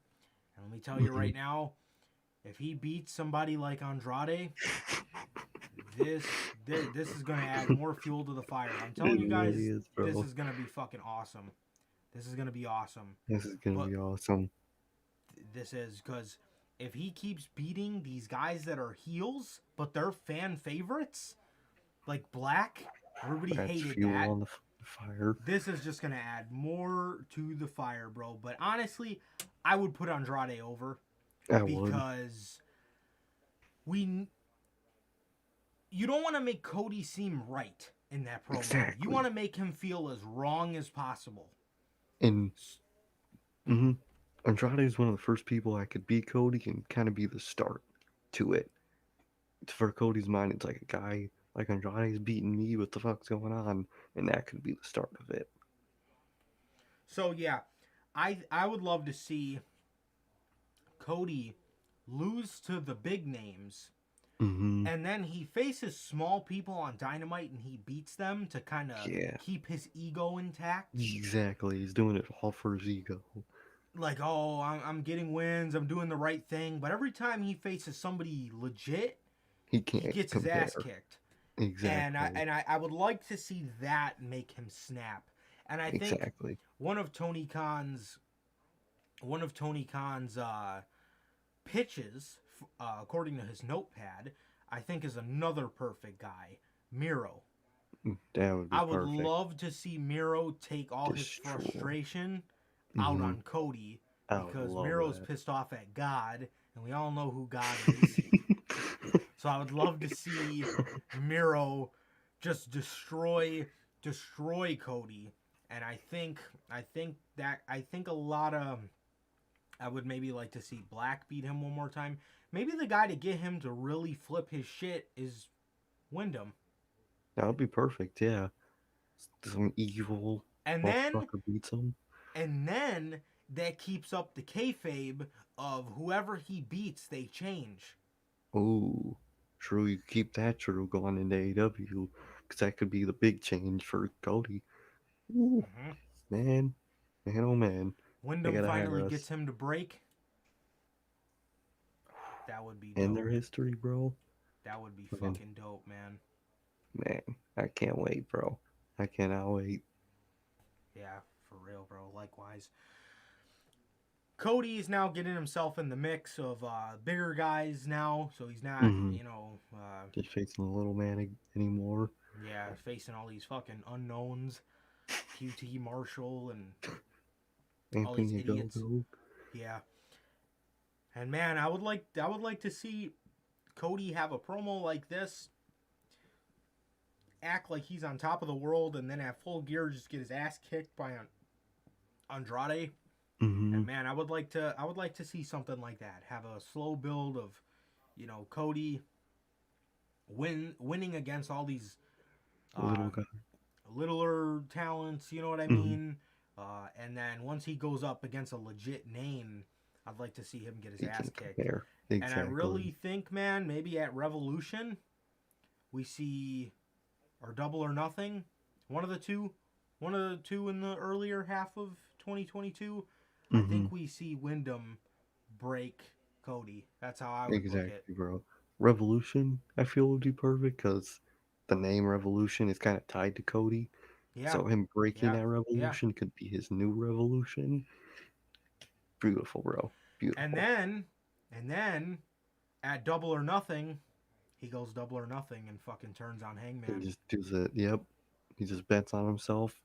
And let me tell you Mhm. right now, if he beats somebody like Andrade, this is gonna add more fuel to the fire. I'm telling It you really guys, is, this bro. is gonna be fucking awesome. This is gonna be awesome. This is gonna But be awesome. this is because if he keeps beating these guys that are heels, but they're fan favorites, like Black, everybody That's hated fuel that. on the fire. This is just gonna add more to the fire, bro. But honestly, I would put Andrade over I would. because we you don't want to make Cody seem right in that promo. You want Exactly. to make him feel as wrong as possible. And hmm Andrade is one of the first people I could be Cody and kind of be the start to it. For Cody's mind, it's like a guy like Andrade's beating me. What the fuck's going on? And that could be the start of it. So yeah, I would love to see Cody lose to the big names, Hmm. and then he faces small people on Dynamite and he beats them to kind of Yeah. keep his ego intact. Exactly. He's doing it all for his ego. Like, oh, I'm getting wins, I'm doing the right thing. But every time he faces somebody legit, He he can't gets his ass compare. kicked. And Exactly. I would like to see that make him snap. And I think Exactly. one of Tony Khan's pitches, according to his notepad, I think is another perfect guy, Miro. That would be I would perfect. love to see Miro take all his Destroy. frustration out Hmm. on Cody I would because love Miro's that. pissed off at God, and we all know who God is. So I would love to see Miro just destroy Cody. And I think a lot of I would maybe like to see Black beat him one more time. Maybe the guy to get him to really flip his shit is Wyndham. That would be perfect, yeah. Some evil And then motherfucker beats him. and then that keeps up the kayfabe of whoever he beats, they change. Oh, true. You keep that true going into AEW, because that could be the big change for Cody. Ooh, Mm-hmm. man. Man, oh man. They Wyndham gotta finally hire gets us. him to break. That would be End their dope. history, bro. That would be Fucking, fucking dope, man. man, I can't wait, bro. I cannot wait. Yeah, for real, bro. Likewise. Cody is now getting himself in the mix of bigger guys now, so he's not, Hmm. Just facing the little man anymore. yeah, facing all these fucking unknowns, QT Marshall and all these Anthony idiots. Gogo. Yeah, and man, I would like to see Cody have a promo like this, act like he's on top of the world, and then at Full Gear just get his ass kicked by Andrade. Mm-hmm. And man, I would like to see something like that. Have a slow build of, Cody winning against all these Little guy. littler talents. You know what I Mm-hmm. mean? And then once he goes up against a legit name, I'd like to see him get his He ass can kicked. compare. And I really Exactly. think, man, maybe at Revolution, we see or Double or Nothing, one of the two in the earlier half of 2022. I Mm-hmm. think we see Wyndham break Cody. That's how I would book it. Exactly, bro. Revolution, I feel would be perfect because the name Revolution is kind of tied to Cody. Yeah, So him breaking yeah, that yeah. revolution could be his new revolution. Beautiful, bro. And Beautiful. then, and then at Double or Nothing, he goes Double or Nothing and fucking turns on And Hangman. just does it. Yep. He just bets on himself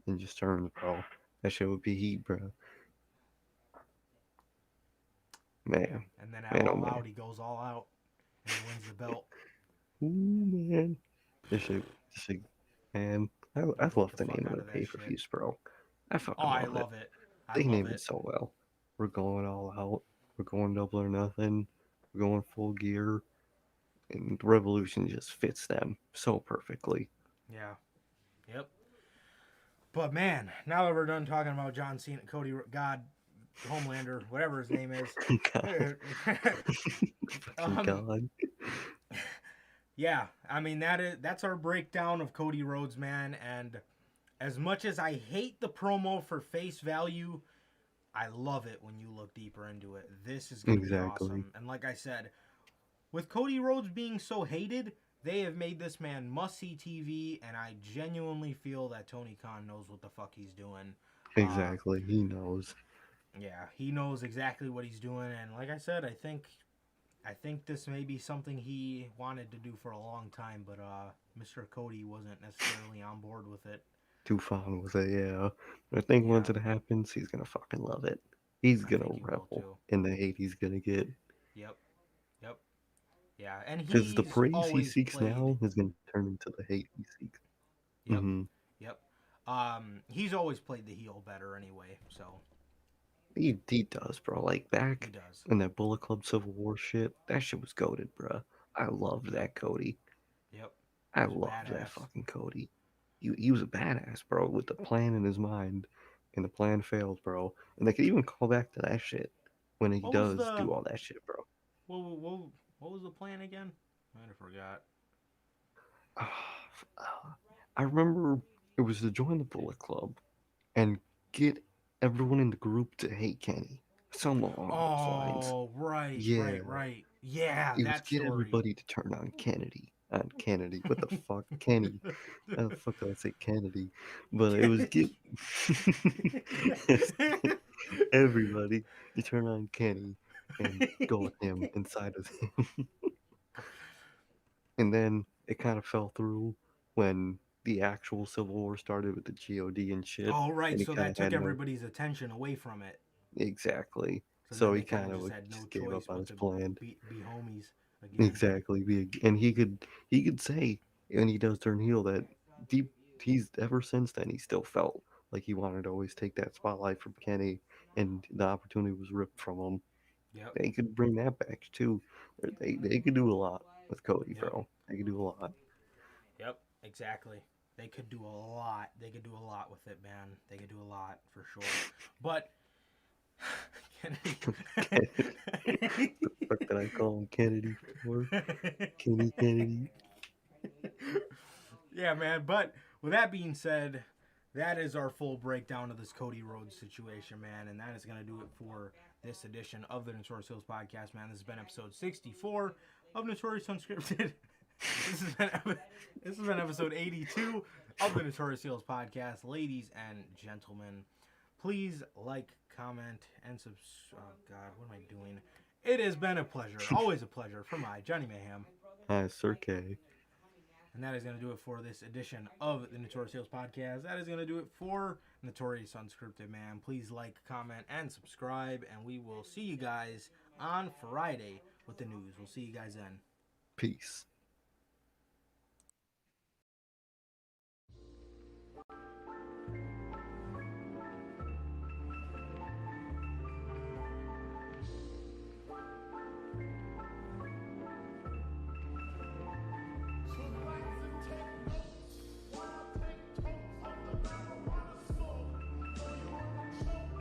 and just turns, bro. That shit would be heat, bro. Man. And then at Man, oh All man. Out, he goes all out and he wins the belt. Ooh, man. This shit, man. I Book love the the fuck name of out the of that pay per shit. views, bro. I Oh, fucking I love it. love it. I They love named it it. so well. We're going all out. We're going double or nothing. We're going full gear. And Revolution just fits them so perfectly. Yeah. Yep. But man, now that we're done talking about John Cena, Cody, God, Homelander, whatever his name is, God. Fucking um, God. yeah, I mean that's our breakdown of Cody Rhodes, man. And as much as I hate the promo for face value, I love it when you look deeper into it. This is gonna be Exactly. awesome. And like I said, with Cody Rhodes being so hated, they have made this man must see TV, and I genuinely feel that Tony Khan knows what the fuck he's doing. Uh, Exactly. He knows. yeah, he knows exactly what he's doing, and like I said, I think this may be something he wanted to do for a long time, but Mr. Cody wasn't necessarily on board with it. Too fond with it, yeah. But I think Yeah, once it happens, he's gonna fucking love it. He's I gonna think he will revel too. in the hate he's gonna get. Yep, yep, yeah, and Because the he's praise he always seeks played. now is gonna turn into the hate he seeks. Yep, Mm-hmm. yep. He's always played the heel better anyway, so He does, bro. Like he back does. in that Bullet Club Civil War shit, that shit was goated, bro. I loved Yep, that Cody. yep. I He was loved that badass. fucking Cody. He was a badass, bro, with the plan in his mind, and the plan failed, bro. And they could even call back to that shit when he What was does the do all that shit, bro. what what, what was the plan again? I forgot. I remember it was to join the Bullet Club and get everyone in the group to hate Kenny. Something along those lines. Oh, right, Yeah, right, right. Yeah, it was that get story. everybody to turn on Kennedy. On Kennedy. What the fuck? Kenny. How the fuck did I say Kennedy? But it was get Kennedy. it's get everybody to turn on Kenny and go with him inside of him. And then it kind of fell through when the actual Civil War started with the GOD and shit. Oh, right. And he So kind that of took had no. everybody's attention away from it. Exactly. So So then he they kind of kind just of had no just gave up choice on but his to plan. be homies again. Exactly. And he could say, and he does turn heel, that deep he's ever since then he still felt like he wanted to always take that spotlight from Kenny, and the opportunity was ripped from him. Yep. They could bring that back too. They could do a lot with Cody, Yep. bro. They could do a lot. Yep. Exactly. They could do a lot. They could do a lot with it, man. They could do a lot for sure. But Kennedy. The fuck did I call him Kennedy for? Kenny Kennedy. Yeah, man. But with that being said, that is our full breakdown of this Cody Rhodes situation, man. And that is going to do it for this edition of the Notorious Hills podcast, man. This has been episode 64 of Notorious Unscripted. This has been episode 82 of the Notorious Hills podcast. Ladies and gentlemen, please like, comment, and oh, God, what am I doing? It has been a pleasure. Always a pleasure for my Johnny Mayhem. Hi, Sir K. And that is going to do it for this edition of the Notorious Hills podcast. That is going to do it for Notorious Unscripted, man. Please like, comment, and subscribe. And we will see you guys on Friday with the news. We'll see you guys then. Peace.